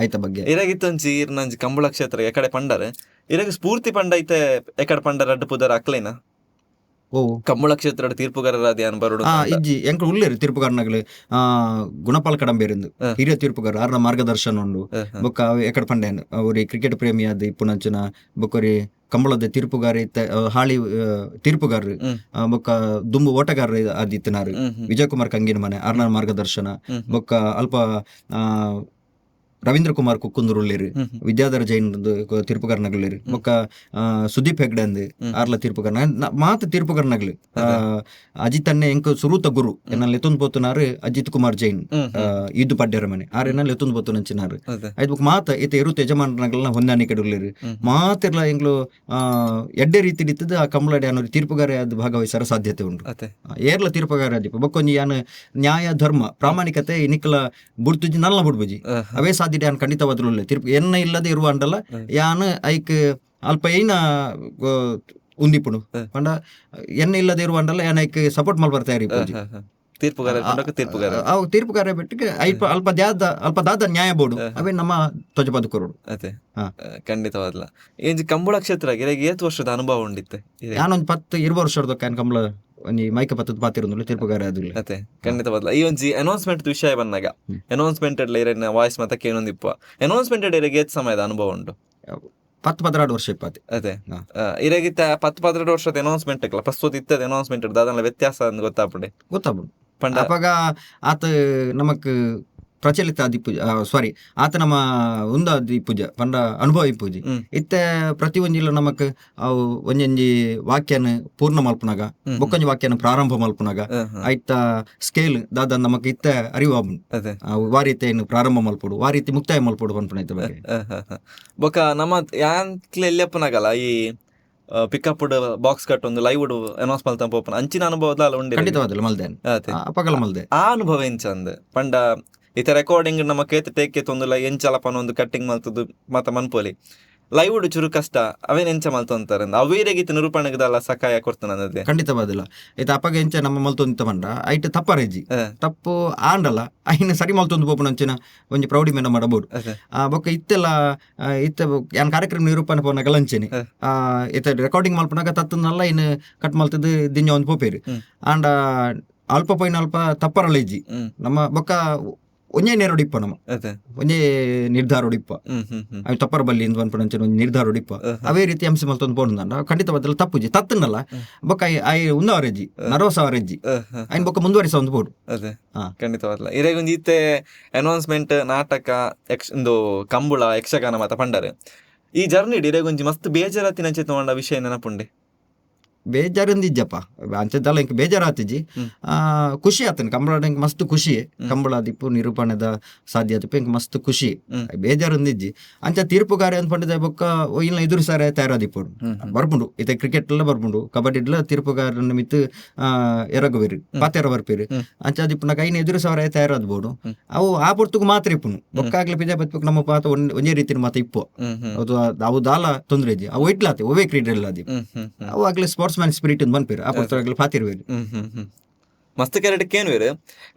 ಐತ ಬಗ್ಗೆ ಇರಾಗಿತ್ತೊಂಜಿ ನಂಜಿ ಕಂಬಳ ಕ್ಷೇತ್ರ ಎಕಡೆ ಪಂಡರೆ ಇರಾಗ ಸ್ಫೂರ್ತಿ ಪಂಡ ಐತೆ ಎಕಡೆ ಪಂಡರ ಅಡ್ಡ ಪುದರ ಅಕ್ಲೇನ ಓ ಕಂಬಳ ಕ್ಷೇತ್ರ ತೀರ್ಪುಗಾರರಾದ ಯಾನ್ ಬರೋಡು ಇಜ್ಜಿ ಎಂಕ್ ಉಳ್ಳೇರು ತೀರ್ಪುಗಾರನಗಳು ಗುಣಪಾಲ್ ಕಡಂಬೇರಿಂದು ಹಿರಿಯ ತೀರ್ಪುಗಾರ ಆರ್ನ ಮಾರ್ಗದರ್ಶನ ಉಂಡು ಬೊಕ್ಕ ಎಕಡೆ ಪಂಡೇನು ಅವ್ರಿ ಕ್ರಿಕೆಟ್ ಪ್ರೇಮಿ ಆದ ಇಪ್ಪುನಂಚಿನ ಬೊಕ್ಕರಿ ಕಂಬಳದ ತೀರ್ಪುಗಾರ ಇತ್ತ ಹಾಳಿ ತೀರ್ಪುಗಾರರು ಬೊಕ್ಕ ದುಂಬು ಓಟಗಾರ ಆದಿತ್ತನಾರು ವಿಜಯ್ ಕುಮಾರ್ ಕಂಗಿನ ಮನೆ ಆರ್ನ ಮಾರ್ಗದರ್ಶನ ಬೊಕ್ಕ ಅಲ್ಪ ರವೀಂದ್ರ ಕುಮಾರ್ ಕುಕ್ಕುಂದುರುಳ್ಳೇರು ವಿದ್ಯಾಧರ ಜೈನ್ ತೀರ್ಪುಗಾರನಗಳಿರು ಬೊಕ್ಕ ಸುದೀಪ್ ಹೆಗ್ಡೆ ಅಂದು ಆರ್ಲ ತೀರ್ಪುಗಾರ ಮಾತ ತೀರ್ಪುಗಾರನಗಳು ಅಜಿತ್ ಅಣ್ಣೆ ಎಂಕ್ ಸುರೂತ ಗುರು ಎನ್ನಲ್ಲಿ ಎತ್ತೊಂದು ಪೋತುನಾರು ಅಜಿತ್ ಕುಮಾರ್ ಜೈನ್ ಇದು ಪಡ್ಯಾರ ಮನೆ ಆರೆನಲ್ಲಿ ಎತ್ತೊಂದು ಪೋತು ನಂಚಿನಾರು ಆಯ್ತು ಬೊಕ್ಕ ಮಾತ ಈತ ಇರುತ್ತ ಯಜಮಾನಗಳನ್ನ ಹೊಂದಾಣಿಕೆ ಉಳ್ಳೇರು ಮಾತಿರ್ಲ ಎಂಗ್ಲು ಎಡ್ಡೆ ರೀತಿ ಇತ್ತದ ಆ ಕಂಬಳಡಿ ಅನ್ನೋ ತೀರ್ಪುಗಾರ ಅದು ಭಾಗವಹಿಸರ ಸಾಧ್ಯತೆ ಉಂಟು ಏರ್ಲ ತೀರ್ಪುಗಾರ ಅದಿಪ್ಪ ಬೊಕ್ಕೊಂಜಿ ಯಾನ್ ನ್ಯಾಯ ಧರ್ಮ ಪ್ರಾಮಾಣಿಕತೆ ನಿಕ್ಲ ಬುಡ್ತುಜಿ ನಲ್ಲ ಬುಡ್ಬುಜಿ ಅವೇ ಸಾಧ್ಯ ಯಾನ್ ಖಂಡಿತವಾದ್ರೂ ತೀರ್ಪು ಎನ್ನ ಇಲ್ಲದೆ ಇರುವ ಅಂಡಲ್ಲ ಯಾನ್ ಐಕ್ ಅಲ್ಪ ಏನ ಉಂದಿಪುಣು ಪಂಡ ಎನ್ನ ಇಲ್ಲದೆ ಇರುವ ಅಂಡಲ್ಲ ಯಾನ್ ಐಕ್ ಸಪೋರ್ಟ್ ಮಲ್ ಬರ್ತಾ ಇರಿ ತೀರ್ಪುಗಾರ ಬಿಟ್ಟಿಗೆ ಅಲ್ಪ ದಾದ ನ್ಯಾಯ ಬೋಡು ಅವೇ ನಮ್ಮ ಧ್ವಜ ಬದುಕರೋಡು ಅದೇ ಖಂಡಿತವಾದ್ಲ ಏನ್ ಕಂಬಳ ಕ್ಷೇತ್ರ ಏತ್ ವರ್ಷದ ಅನುಭವ ಉಂಡಿತ್ತೆ ನಾನೊಂದು 10-20 ವರ್ಷದ ಕಂಬಳ ಒಂಜಿ ಮೈಕ ಪತ್ತದ ಪಾತಿರೋದು ತೀರ್ಪುಗಾರ ಅದಿಲ್ಲ ಅದೇ ಖಂಡಿತವಾದ್ಲ ಈ ಒಂಜಿ ಅನೌನ್ಸ್ಮೆಂಟ್ ವಿಷಯ ಬಂದಾಗ ಅನೌನ್ಸ್ಮೆಂಟ್ ಇರನ ವಾಯ್ಸ್ ಮತ್ತೆ ಕೇಳೊಂದಿಪ್ಪ ಅನೌನ್ಸ್ಮೆಂಟ್ ಇರಗೆ ಏತ್ ಸಮಯದ ಅನುಭವ ಉಂಟು 10-12 ವರ್ಷ ಇಪ್ಪತ್ತೆ ಅದೇ ಇರಗಿತ್ತ 10-12 ವರ್ಷದ ಅನೌನ್ಸ್ಮೆಂಟ್ ಇಲ್ಲ ಪ್ರಸ್ತುತ ಇತ್ತದ ಅನೌನ್ಸ್ಮೆಂಟ್ ಇರ್ತದೆ ಅದನ್ನ ವ್ಯತ್ಯಾಸ ಗೊತ್ತಾಗ್ಬಿಡಿ ಪಂಡ ಅವಾಗ ಆತ ನಮಕ್ ಪ್ರಚಲಿತ ದಿಪ್ಪುಜ ಸಾರಿ ಆತ ನಮ್ಮ ಉಂದ ದಿಪ್ಪುಜ ಪಂಡ ಅನುಭವ ಇಪ್ಪುಜಿ ಇತ್ತೆ ಪ್ರತಿ ಒಂಜಿಲ್ಲ ನಮಕ್ ಅವು ಒಂಜೊಂಜಿ ವಾಕ್ಯನ ಪೂರ್ಣ ಮಲ್ಪನಾಗ ಬೊಕ್ಕೊಂಜಿ ವಾಕ್ಯನ ಪ್ರಾರಂಭ ಮಲ್ಪನಾಗ ಐತ ಸ್ಕೇಲ್ ದಾದ ನಮಕ್ ಇತ್ತೆ ಅರಿವಾಬು ವಾರೀತಿ ಪ್ರಾರಂಭ ಮಲ್ಪಡು ವಾರೀತಿ ಮುಕ್ತಾಯ ಮಲ್ಪಡು ಪನ್ಪುಣ ಐತ ಬಗ್ಗೆ ಬೊಕ ನಮ್ಮ ಯಾಂಕ್ಲೆ ಎಲ್ಲಪ್ಪನಾಗಲ್ಲ ಈ ಪಿಕಪ್ ಬಾಕ್ಸ್ ಕಟ್ ಒಂದು ಲೈವ್ ಅನೌನ್ಸ್ ಮಲ್ತ ಪೋಪನ ಅಂಚಿನ ಅನುಭವದ ಉಂಡೆ ಖಂಡಿತವಾದಲ್ಲ ಮಲ್ದೆ ಅಪಗಲ ಮಲ್ದೆ ಆ ಅನುಭವ ಎಂಚಂದ ಪಂಡ ಈತ ರೆಕಾರ್ಡಿಂಗ್ ನಮ್ಮ ಕೇತ್ ಟೇಕ್ ತೊಂದಿಲ್ಲ ಎಂಚಲಪನ ಒಂದು ಕಟ್ಟಿಂಗ್ ಮಲ್ತದ್ದು ಮತ್ತ ಮನ್ಪೋಲಿ ಲೈವ್ ಚುರು ಕಷ್ಟ ಅವೇನ್ ಎಂಚ ಮಲ್ತೊಂತಾರ ಅವೇರೆಗಿತ್ತು ನಿರೂಪಣೆಗದಲ್ಲ ಸಹಾಯ ಕೊಡ್ತಾನೆ ಖಂಡಿತವಾದಿಲ್ಲ ಐತ ಅಪ್ಪಗ ಎಂಚ ನಮ್ಮ ಮಲ್ತೊಂದಿತ್ತ ಪಂಡ ಐಟ್ ತಪ್ಪರೆಜ್ಜಿ ತಪ್ಪು ಆಂಡಲ್ಲ ಐನ ಸರಿ ಮಲ್ತೊಂದು ಪೋಪುನ ಅಂಚಿನ ಒಂಜಿ ಪ್ರೌಢಿ ಮೇನ ಮಾಡಬಹುದು ಬೊಕ್ಕ ಇತ್ತೆಲ್ಲ ಇತ್ತ ಯಾನ್ ಕಾರ್ಯಕ್ರಮ ನಿರೂಪಣೆ ಪೋನ ಗಲಂಚೆನಿ ಇತ್ತ ರೆಕಾರ್ಡಿಂಗ್ ಮಲ್ಪನಾಗ ತತ್ತನಲ್ಲ ಇನ್ನು ಕಟ್ ಮಲ್ತದ್ದು ದಿನ ಒಂದು ಪೋಪೇರು ಆಂಡ ಅಲ್ಪ ಪೋಯಿನ ಅಲ್ಪ ತಪ್ಪರಳಿಜ್ಜಿ ನಮ್ಮ ಬೊಕ್ಕ ಒಂಜೇ ನೇರೊಡಿಪ್ಪ ನಮ್ಮ ಒಂಜೇ ನಿರ್ಧಾರ ಹೊಡಿಪ್ಪ ಅవి ತಪ್ಪರ ಬಲ್ಲಿ ಇಂದು ಅನ್ಪಣಂಚನ ಒಂಜಿ ನಿರ್ಧಾರ ಹೊಡಿಪ್ಪ ಅವೇ ರೀತಿ ಅಂಶ ಮಲ್ತೊಂದು ಪೋಣಂದ ಖಂಡಿತವಾದಲ್ಲ ತಪ್ಪುಜಿ ತತ್ತನಲ್ಲ ಬೊಕ್ಕ ಐ ಉಂದವರೆಜ್ಜಿ ನರ್ವಸವರೆಜ್ಜಿ ಐನ್ ಬೊಕ್ಕ ಮುಂದುವರಿಸ ಒಂದು ಬೋಡು ಖಂಡಿತವಾದಲ್ಲ ಇರೇಗೊಂದು ಈತೆ ಅನೌನ್ಸ್ಮೆಂಟ್ ನಾಟಕ ಒಂದು ಕಂಬಳ ಯಕ್ಷಗಾನ ಮತ್ತ ಪಂಡರೆ ಈ ಜರ್ನಿ ಇರೇಗೊಂಜಿ ಮಸ್ತ್ ಬೇಜಾರತ್ತಿನ ತಗೊಂಡ ವಿಷಯ ನೆನಪುಂಡೆ ಬೇಜಾರಿಂದಿಜ್ಜಪ್ಪ ಅಂಚದ್ದಲ್ಲ ಇಂಕ ಬೇಜಾರಾತಿಜ್ಜಿ ಖುಷಿ ಆತನ ಕಂಬಳ ಇಂಕ ಮಸ್ತ್ ಖುಷಿ ಕಂಬಳ ದಿಪ್ಪು ನಿರೂಪಣೆದ ಸಾಧ್ಯತೆ ಇಂಕ ಮಸ್ತ್ ಖುಷಿ ಬೇಜಾರಿಂದಿಜ್ಜಿ ಅಂಚ ತೀರ್ಪುಗಾರ ಅಂತ ಪಂಡಿದ ಬೊಕ್ಕ ಇಲ್ಲ ಎದುರು ಸಾರೆ ತಯಾರಾದಿಪ್ಪುಡು ಬರ್ಪುಂಡು ಇತ ಕ್ರಿಕೆಟ್ ಎಲ್ಲ ಬರ್ಪುಂಡು ಕಬಡ್ಡಿ ತೀರ್ಪುಗಾರ ನಿಮಿತ್ ಎರಗುವೇರಿ ಪಾತೆರ ಬರ್ಪೇರಿ ಅಂಚ ದಿಪ್ಪುನ ಕೈನ ಎದುರು ಸಾರೆ ತಯಾರಾದ್ಬೋದು ಅವು ಆ ಪೊರ್ತುಗು ಮಾತ್ರ ಇಪ್ಪುನು ಬೊಕ್ಕಾಗ್ಲಿ ಪಿಜ ಬತ್ಬೇಕು ನಮ್ಮ ಪಾತ ಒಂದೇ ರೀತಿ ಮಾತ ಇಪ್ಪು ಅದು ಅವು ದಾಲ ತೊಂದ್ರೆ ಇಜ್ಜಿ ಅವು ಇಟ್ಲಾತೆ ಒವೇ ಕ್ರೀಡೆ ಇಲ್ಲದಿ ಅವು ಆಗ್ಲಿ ಸ್ಪೋರ್ಟ್ಸ್ ಮ್ಯಾನ್ ಸ್ಪಿರಿಟ್ ಬಂದ್ಪೇರು ಆ ಪುಸ್ತಕಗಳು ಪಾತಿರ್ವೇರಿ ಮಸ್ತ್ ಕೆರೆಟ್ ಕೇನುವೆರು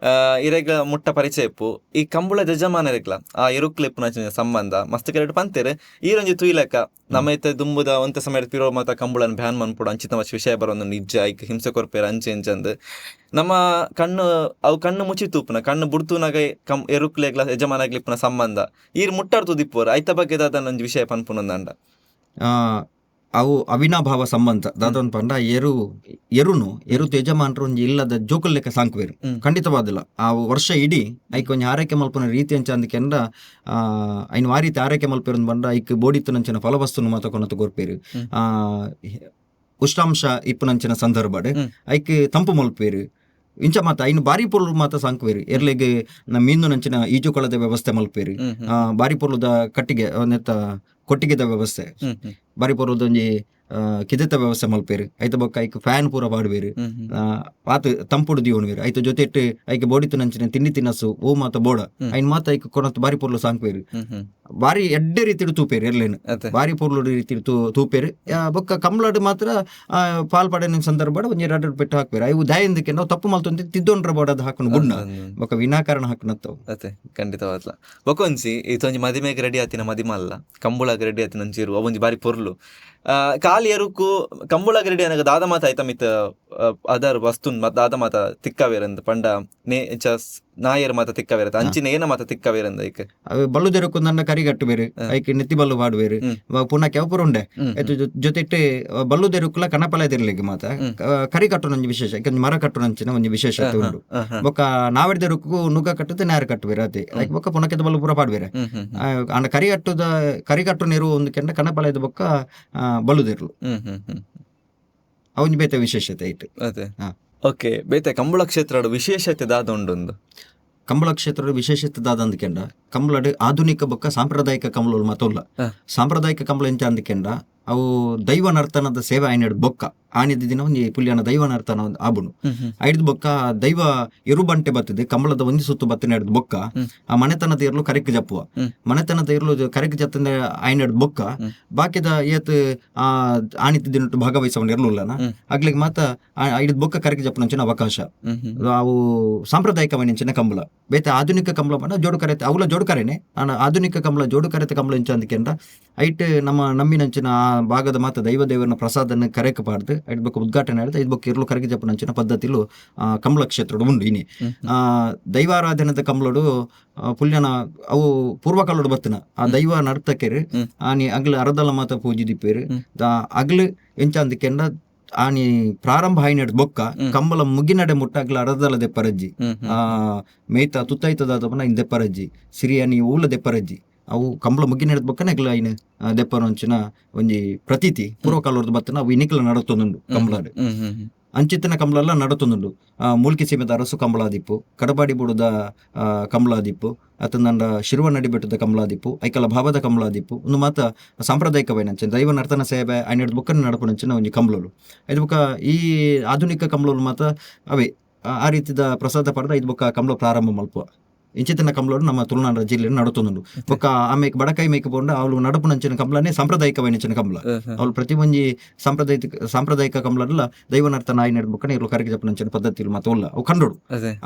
ಇರೆಗ ಮುಟ್ಟ ಪರಿಚಯ ಇಪ್ಪು ಈ ಕಂಬುಳ ಯಜಮಾನರೆಗ್ಲ ಆ ಎರುಕ್ಲೆಪ್ಪುನ ಸಂಬಂಧ ಮಸ್ತ್ ಕೆರೆಟ್ ಪಂತೇರು ಈರೊಂಜಿ ತುಯ್ಲಕ ನಮ್ಮ ಇತ್ತೆ ದುಂಬುದ ಒಂತ ಸಮಯ ಪಿರೋ ಮಾತ ಕಂಬುಳನ್ ಬ್ಯಾನ್ ಮನ್ಪುಡು ಅಂಚಿತ ವಿಷಯ ಬರೋದು ನಿಜ ಐಕ್ ಹಿಂಸೆ ಕೊರ್ಪೇರು ಅಂಚೆ ಅಂಚಂದ್ ನಮ್ಮ ಕಣ್ಣು ಅವು ಕಣ್ಣು ಮುಚ್ಚಿ ತೂಪುನ ಕಣ್ಣು ಬುಡ್ತುನಾಗ ಎರುಕ್ಲೆಗ್ಲ ಯಜಮಾನಗ್ಲಿಪ್ಪುನ ಸಂಬಂಧ ಈರ್ ಮುಟ್ಟಾಡ್ತು ದಿಪ್ಪುವರು ಐತ ಬಗ್ಗೆ ದಾದನೊಂದು ವಿಷಯ ಪನ್ಪುನಂದ ಅವು ಅವಿನಾಭಾವ ಸಂಬಂಧ ದಾದನ್ ಪಂಡ ಎರುತು ಯಜಮಾನರು ಒಂಜಿ ಇಲ್ಲದ ಜೋಕುಲ್ ಲೆಕ್ಕ ಸಾಂಕ್ವೇರು ಖಂಡಿತವಾದಿಲ್ಲ ಆ ವರ್ಷ ಇಡೀ ಐಕ್ ಒಂಜಿ ಆರೈಕೆ ಮಲ್ಪನ ರೀತಿ ಅಂಚ ಅಂದಕೆಂಡ ಐನ್ ಆ ರೀತಿ ಆರೈಕೆ ಮಲ್ಪೇರು ಬಂಡ ಐಕ್ ಬೋಡಿತ್ತು ನಂಚಿನ ಫಲವಸ್ತುನು ಮಾತ ಕೊನತು ಕೊರ್ಪೇರು ಉಷ್ಣಾಂಶ ಇಪ್ಪುನಂಚಿನ ಸಂದರ್ಭಡ್ ಐಕ್ ತಂಪು ಮಲ್ಪೇರು ಇಂಚ ಮಾತ ಐನು ಬಾರಿ ಪೊರ್ಲು ಮಾತ ಸಾಂಕ್ವೇರು ಎರ್ಲೆಗ್ ಮೀನು ನಂಚಿನ ಈಜುಕೊಳದ ವ್ಯವಸ್ಥೆ ಮಲ್ಪೇರು ಬಾರಿ ಪೊರ್ಲುದ ಕಟ್ಟಿಗೆ ನೆತ್ತ ಕೊಟ್ಟಿಗೆದ ವ್ಯವಸ್ಥೆ ಬಾರಿ ಪೊರ್ಲುದ ಒಂಜಿ ಕಿದೆತ ವ್ಯವಸ್ಥೆ ಮಲ್ಪೇರು ಐತ ಬೊಕ್ಕ ಐಕ್ ಫ್ಯಾನ್ ಪೂರ ಪಾಡುವೇರು ಆತ ತಂಪುಡು ದಿಯೋಣವೇರು ಐತ ಜೊತೆಟ್ ಐಕ್ ಬೋಡಿತ್ತು ನಂಚಿನ ತಿಂಡಿ ತಿನ್ನಸು ಓ ಮಾತ ಬೋಡ ಐನ್ ಮಾತ ಐಕ್ ಕೊನತ್ ಬಾರಿ ಪೊರ್ಲು ಸಾಂಕ್ವೇರು ಬಾರಿ ಎಡ್ಡೆ ರೀತಿಡು ತೂಪೇರು ಎರ್ಲೇನು ಬಾರಿ ಪೊರ್ಲು ರೀತಿ ತೂಪೇರು ಬೊಕ್ಕ ಕಂಬ್ಲಾಡ್ ಮಾತ್ರ ಪಾಲ್ಪಡಿನ ಸಂದರ್ಭ ಒಂಜಿ 2 ಪೆಟ್ಟು ಹಾಕ್ಬೇರು ಅವು ದಯಂದಕ್ಕೆ ನಾವು ತಪ್ಪು ಮಲ್ತೊಂದು ತಿದ್ದೊಂಡ್ರ ಬೋಡದ್ ಹಾಕೊಂಡು ಗುಡ್ನ ಬೊಕ್ಕ ವಿನಾಕಾರಣ ಹಾಕನತ್ತವು ಅತೆ ಖಂಡಿತವಾದ್ಲ ಬೊಕೊಂಜಿ ಈತೊಂಜಿ ಮದಿಮೆಗೆ ರೆಡಿ ಆತಿನ ಮದಿಮಲ್ಲ ಕಂಬುಳಾಗ ರೆಡಿ ಆತಿನ ಅಂಚಿರು ಅವೊಂಜಿ ಬಾರಿ ಪೊರ್ಲು ಕಾಲಿ ಎರುಕು ಕಂಬುಳಾಗ ರೆಡಿ ಅನಾಗ ದಾದ ಮಾತ ಆಯ್ತ ಮಿತ್ ಅದರ್ ವಸ್ತುನ್ ದಾದ ಮಾತ ತಿಕ್ಕವೇರಂದ ಪಂಡ ನಾಯರ್ ಮಾತ ತಿಕ್ಕವೇರತ್ತ ಅಂಚಿನ ಏನ ಮಾತ ತಿಕ್ಕವೇರಂದ ಐಕ್ ಬಲ್ಲುದೆರಕು ನನ್ನ ಕರಿಗಟ್ಟು ಬೇರೆ ಐಕ್ ನೆತ್ತಿ ಬಲ್ಲು ಮಾಡುವೇರು ಪುನಃ ಕೆವಪುರ ಉಂಡೆ ಜೊತೆಟ್ ಬಲ್ಲುದೆರುಕುಲ ಕಣಪಲದಿರ್ಲಿಕ್ಕೆ ಮಾತ ಕರಿಕಟ್ಟು ನಂಜಿ ವಿಶೇಷ ಯಾಕಂದ್ರೆ ಮರ ಕಟ್ಟು ನಂಚಿನ ಒಂಜಿ ವಿಶೇಷತೆ ಉಂಡು ಬೊಕ್ಕ ನಾವೆಡ್ದೆರುಕು ನುಗ್ಗ ಕಟ್ಟುತ್ತೆ ನ್ಯಾರ ಕಟ್ಟುವೇರು ಅದೇ ಐಕ್ ಬೊಕ್ಕ ಪುನಃ ಕೆದ ಬಲ್ಲು ಪೂರ ಪಾಡುವೇರೆ ಅಂಡ ಕರಿಗಟ್ಟು ನೀರು ಒಂದು ಕೆಂಡ ಕಣಪಲದ ಬೊಕ್ಕ ಬಲ್ಲುದೆರ್ಲು ಅವನ್ ಬೇತೆ ವಿಶೇಷತೆ ಐಟ್ ಅದೇ ಓಕೆ ಬೇತೆ ಕಂಬಳ ಕ್ಷೇತ್ರ ವಿಶೇಷತೆ ದಾದ ಉಂಡೊಂದು ಕಂಬಳ ಕ್ಷೇತ್ರದ ವಿಶೇಷತೆ ದಾದ ಅಂದ್ಕೆಂಡ ಕಂಬಳಡ್ ಆಧುನಿಕ ಬೊಕ್ಕ ಸಾಂಪ್ರದಾಯಿಕ ಕಂಬಳ ಮತೊಲ್ಲ ಸಾಂಪ್ರದಾಯಿಕ ಕಂಬಳ ಎಂಚ ಅಂದ್ಕೆಂಡ ಅವು ದೈವ ನರ್ತನದ ಸೇವೆ ಆಯ್ನಡ್ ಬೊಕ್ಕ ಆನಿದ ದಿನ ಒಂಜಿ ಪುಲ್ಯನ ದೈವ ನರ್ತನ ಆಬುನು ಐಡ್ದು ಬೊಕ್ಕ ದೈವ ಇರುಬಂಟೆ ಬತ್ತದೆ ಕಂಬಳದ ಒಂಜಿ ಸುತ್ತು ಬತ್ತನೆ ಹಿಡ್ದು ಬೊಕ್ಕ ಆ ಮನೆತನದ ಇರ್ಲು ಕರೆಕ್ ಜಪ್ಪುವ ಮನೆತನದ ಇರ್ಲು ಕರೆಕ್ ಜತ್ತನೆ ಆಯ್ನಡ್ ಬೊಕ್ಕ ಬಾಕಿದ ಏತ್ ಆನಿತ ದಿನ ಭಾಗವಹಿಸವನ್ ಇರ್ಲುಲ್ಲನ ಆಗ್ಲಿಗೆ ಮಾತ ಐಡ್ ಬೊಕ್ಕ ಕರೆಕ್ ಜಪ್ಪುನಂಚಿನ ಅವಕಾಶ ಅವು ಸಾಂಪ್ರದಾಯಿಕ ವೈನಿಂಚಿನ ಕಂಬಳ ಬೇತೆ ಆಧುನಿಕ ಕಂಬಳ ಮಾಡ ಜೋಡು ಕರೆತೆ ಅವಲ ಜೋಡು ಕರೆನೆ ಆಧುನಿಕ ಕಂಬಳ ಜೋಡು ಕರೆತೆ ಕಂಬಳ ಇಂಚ ಅಂದ್ಕೆಂಡ ಐಟ್ ನಮ್ಮ ನಮ್ಮಿನಂಚಿನ ಆ ಭಾಗದ ಮಾತ ದೈವ ದೇವರನ ಪ್ರಸಾದನ ಕರೆಕ್ ಪಾಡ್ದು ಐದ್ ಬೊಕ್ಕ ಉದ್ಘಾಟನೆ ಆಡಿದ ಐದ್ ಬೊಕ್ಕ ಇರ್ಲು ಕರಗಿ ಜಪ್ಪನಂಚಿನ ಪದ್ಧತಿಲು ಕಂಬಳ ಕ್ಷೇತ್ರಡು ಉಂಡು ಇನಿ ದೈವಾರಾಧನದ ಕಂಬಳಡು ಪುಲ್ಯನ ಅವು ಪೂರ್ವಕಾಲಡು ಬತ್ತಿನ ಆ ದೈವ ನರ್ತಕೆರು ಆನಿ ಅಗ್ಲು ಅರದಲ ಮಾತ ಪೂಜಿ ದಿಪ್ಪೇರು ಅಗ್ಲು ಎಂಚ ಅಂದಿಕೆಂಡ ಆನಿ ಪ್ರಾರಂಭ ಆಯ್ನಡ್ ಬೊಕ್ಕ ಕಂಬಳ ಮುಗಿನಡೆ ಮುಟ್ಟ ಅಗ್ಲ ಅರದಲ ದೆಪ್ಪರಜ್ಜಿ ಮೇಯ್ತ ತುತ್ತೈತದಾದವನ ಇನ್ ದೆಪ್ಪರಜ್ಜಿ ಸಿರಿಯಾನಿ ಊಲ ದೆಪ್ಪರಜ್ಜಿ ಅವು ಕಂಬಳ ಮುಗಿನ ಬೊಕ್ಕನೆ ಅಗ್ಲ ಐನ ದೆಪ್ಪನಂಚಿನ ಒಂಜಿ ಪ್ರತೀತಿ ಪೂರ್ವಕಾಲದ ಬತ್ತನ ಅವು ಇನಿಕಲ ನಡತೊಂದುಂಡು ಕಂಬಳಾಡ್ ಅಂಚಿತ್ತಿನ ಕಂಬಳ ನಡತೊಂದುಂಡು ಮೂಲ್ಕಿ ಸೀಮೆದ ಅರಸು ಕಂಬಳಾದಿಪ್ಪು ಕಡಪಾಡಿ ಬುಡದ ಕಂಬಳಾದಿಪ್ಪು ಅತಂದಂಡ ಶಿರುವನಡಿ ಬೆಟ್ಟದ ಕಂಬಳಾದಿಪ್ಪು ಐಕಲ ಭಾವದ ಕಂಬಳಾದಿಪ್ಪು ಒಂದು ಮಾತ ಸಾಂಪ್ರದಾಯಿಕವೈನಂಚಿನ ದೈವ ನರ್ತನ ಸೇವೆ ಐನಡ್ ಬುಕ್ಕನ ನಡಪುನಂಚಿನ ಒಂಜಿ ಕಂಬಳಲು ಐದು ಬುಕ್ಕ ಈ ಆಧುನಿಕ ಕಂಬಳಲು ಮಾತ ಅವೇ ಆ ರೀತಿದ ಪ್ರಸಾದ ಪಡೆದ ಐದು ಬುಕ್ಕ ಕಂಬಳ ಪ್ರಾರಂಭ ಮಲ್ಪುವ ಇಂಚಿತ್ತಿನ ಕಂಬಳೋಡು ನಮ್ಮ ತುಳುನಾಡ ಜಿಲ್ಲೆಯಲ್ಲಿ ನಡತೊಂದುಂಡು ಬೊಕ್ಕ ಆಮೇಲೆ ಬಡಕೈ ಮೇಯ್ಕ ಪೋಂಡ ಅವಳು ನಡಪುನಂಚಿನ ಕಂಬಳನೇ ಸಾಂಪ್ರದಾಯಿಕವೈನಂಚಿನ ಕಂಬಳ ಅವಳು ಪ್ರತಿ ಒಂಜಿ ಸಾಂಪ್ರದಾಯಿಕ ಕಂಬಳಲ್ಲ ದೈವ ನರ್ತನ ಆಯ್ನಡ್ ಬುಕ್ಕನೆ ಇರ್ಲು ಕರಗಿ ಜಪ್ಪನಂಚಿನ ಪದ್ಧತಿ ಮಾತ ಒಲ್ಲ ಅವು ಕಂಡೋಡು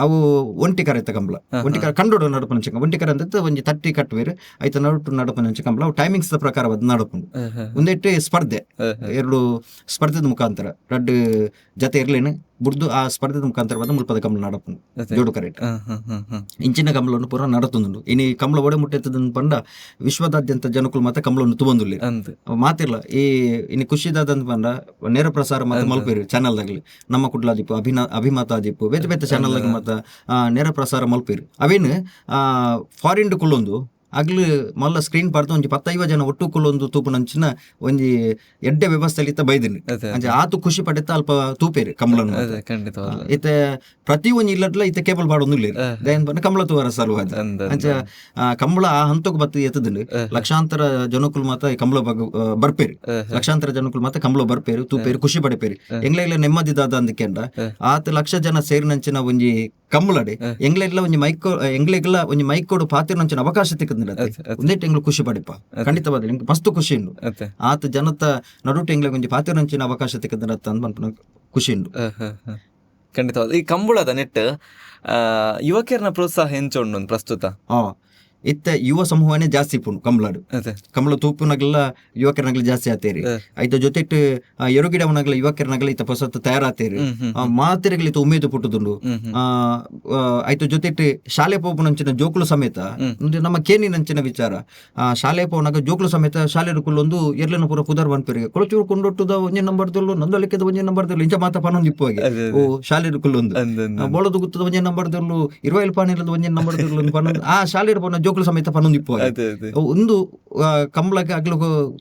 ಅವು ಒಂಟಿ ಕರೆತ ಕಂಬಳ ಒಂಟಿ ಕರ ಕಂಡೋಡು ನಡಪುನಂಚಿನ ಒಂಟಿ ಕರ ಅಂತ ಒಂಜಿ ತಟ್ಟಿ ಕಟ್ಟುವೇರು ಐತ ನಡಪುನಂಚಿನ ಕಂಬಳ ಅವು ಟೈಮಿಂಗ್ಸ್ ಪ್ರಕಾರವಾದ ನಡಪುಂಡು ಒಂದೆಟ್ಟು ಸ್ಪರ್ಧೆ ಎರಡು ಸ್ಪರ್ಧೆದ ಮುಖಾಂತರ ರಡ್ಡು ಜತೆ ಇರ್ಲೇನು ಬುಡ್ದು ಆ ಸ್ಪರ್ಧೆದ ಮುಖಾಂತರವಾದ ಮುಲ್ಪದ ಕಂಬಳ ನಡಪುಂಡು ಜೋಡು ಕರೆಕ್ಟ್ ಇಂಚಿನ ಕಂಬಳವನ್ನು ಪೂರ ನಡತೊಂದುಂಡು ಇನಿ ಕಂಬಳ ಒಡೆ ಮುಟ್ಟೆತ್ತದನ್ನು ಪಂಡ ವಿಶ್ವದಾದ್ಯಂತ ಜನಕುಲು ಮಾತ ಕಂಬಳವನ್ನು ತುಬಂದುಲ್ಲೆ ಮಾತಿರ್ಲ ಈ ಇನ್ನು ಖುಷಿದಾದಂತ ಪಂಡ ನೇರ ಪ್ರಸಾರ ಮಾತ ಮಲ್ಪೇರು ಚಾನಲ್ದಾಗ್ಲಿ ನಮ್ಮ ಕುಡ್ಲಾದಿಪ್ಪು ಅಭಿಮತ ಆದಿಪ್ಪು ಬೇತೆ ಬೇತೆ ಚಾನಲ್ದಾಗ ಮಾತ ನೇರ ಪ್ರಸಾರ ಮಲ್ಪೇರು ಅವೇನು ಫಾರಿನ್ ಕುಲ್ಲೊಂದು ಆಗ್ಲು ಮಲ್ಲ ಸ್ಕ್ರೀನ್ ಪಾಡ್ದು ಒಂಜಿ 15 ಜನ ಒಟ್ಟು ಕುಲ್ಲೊಂದು ತೂಪುನಂಚಿನ ಒಂಜಿ ಎಡ್ಡೆ ವ್ಯವಸ್ಥೆಲಿ ಇತ್ತ ಬೈದಿನಿ ಅಂಚೆ ಆತು ಖುಷಿ ಪಡೆತ್ತ ಅಲ್ಪ ತೂಪೇರು ಕಂಬಳನ್ನು ಇತ್ತೆ ಪ್ರತಿ ಒಂಜಿ ಇಲ್ಲಡ್ಲ ಇತ್ತೆ ಕೇಬಲ್ ಪಾಡೊಂದು ದಯನ್ ಬಂದ ಕಂಬಳ ತೂವರ ಸಲುವಾದ ಅಂಚೆ ಕಂಬಳ ಆ ಹಂತಕ್ಕೆ ಬತ್ತು ಎತ್ತದಂಡು ಲಕ್ಷಾಂತರ ಜನಕುಲು ಮಾತ ಕಂಬಳ ಬರ್ಪೇರು ಲಕ್ಷಾಂತರ ಜನಕುಲು ಮಾತ ಕಂಬಳ ಬರ್ಪೇರು ತೂಪೇರು ಖುಷಿ ಪಡೆಪೇರು ಎಂಗ್ಲೆಲ್ಲ ನೆಮ್ಮದಿದಾದ ಅಂದಕೆಂಡ ಆತ ಲಕ್ಷ ಜನ ಸೇರಿನಂಚಿನ ಒಂಜಿ ಕಂಬಳಡೆ ಎಂಗ್ಲೆಲ್ಲ ಒಂಜಿ ಎಂಗ್ಲೆಗ್ಲ ಒಂಜಿ ಮೈಕೋಡು ಪಾತಿರ್ನಂಚಿನ ಅವಕಾಶ ತಿಕ್ಕದ ಒಂದೇಟ್ ಎಂಗ್ಲು ಖುಷಿ ಪಡಿಪ ಖಂಡಿತವಾದ ಮಸ್ತ್ ಖುಷಿ ಉಂಡು ಆತ ಜನತ ನಡುಟು ಎಂಗ್ಲೆ ಒಂಜಿ ಪಾತಿರ್ನಂಚಿನ ಅವಕಾಶ ತಿಕ್ಕದ ಅಂತ ಅನ್ಪನ ಖುಷಿ ಉಂಡು ಖಂಡಿತವಾದ ಈ ಕಂಬಳದ ನೆಟ್ ಯುವಕರನ್ನ ಪ್ರೋತ್ಸಾಹ ಹೆಂಚೊಂಡು ಪ್ರಸ್ತುತ ಇತ್ತೆ ಯುವ ಸಮೂಹನೇ ಜಾಸ್ತಿ ಇಪ್ಪುಂಡು ಕಂಬಳಡು. ಅದೇ ಕಂಬಳ ತೂಪುನಗಲ ಯುವಕರನಗಲ ಜಾಸ್ತಿ ಆತೇರಿ. ಐತ ಜೊತೆಟ್ ಎರುಗಿಡವನಗಲ ಯುವಕರನಗಲ ಇತ್ತ ಹೊಸತು ತಯಾರಾತೇರಿ. ಮಾತಿರಗಲ ಇತ್ತ ಉಮೇದು ಪುಟ್ಟುದುಂಡು. ಐತ ಜೊತೆಟ್ ಶಾಲೆ ಪೋಪುನಂಚಿನ ಜೋಕುಲು ಸಮೇತ ನಮ್ಮ ಕೇನಿನಂಚಿನ ವಿಚಾರ ಶಾಲೆ ಪೋನಾಗ ಜೋಕುಲು ಸಮೇತ ಶಾಲೆ ಕುಲ್ಲೊಂದು ಎರ್ಲನ ಪೂರ ಪುದರ್ ಬನ್ಪೆರಿಗೆ ಕೊಳಚೂರು ಕೊಂಡೊಟ್ಟುದ ಒಂಜೆ ನಂಬರ್ದಲ್ಲು ನಂದೊಲಿಕೆದ ಒಂಜೆ ನಂಬರ್ದಲ್ಲು ಇಂಚ ಮಾತ ಪನೊಂದು ಇಪ್ಪುವಾಗೆ ಓ ಶಾಲೆ ಕುಲ್ಲೊಂದು ಬೋಳದು ಗುತ್ತದ ಒಂಜೆ ನಂಬರ್ದಲ್ಲು ಇರುವೈಲ್ ಪಾನಿಲದ ಒಂಜೆ ನಂಬರ್ದಲ್ಲು ಪನೊಂದು ಆ ಶಾಲೆ ಪೋನ ಜೋಕುಲು ಸಮೇತ ಪನೊಂದು ಇಪ್ಪುವಾಗೆ ಒಂದು ಕಂಬಳಕ್ಕೆ ಆಗ್ಲು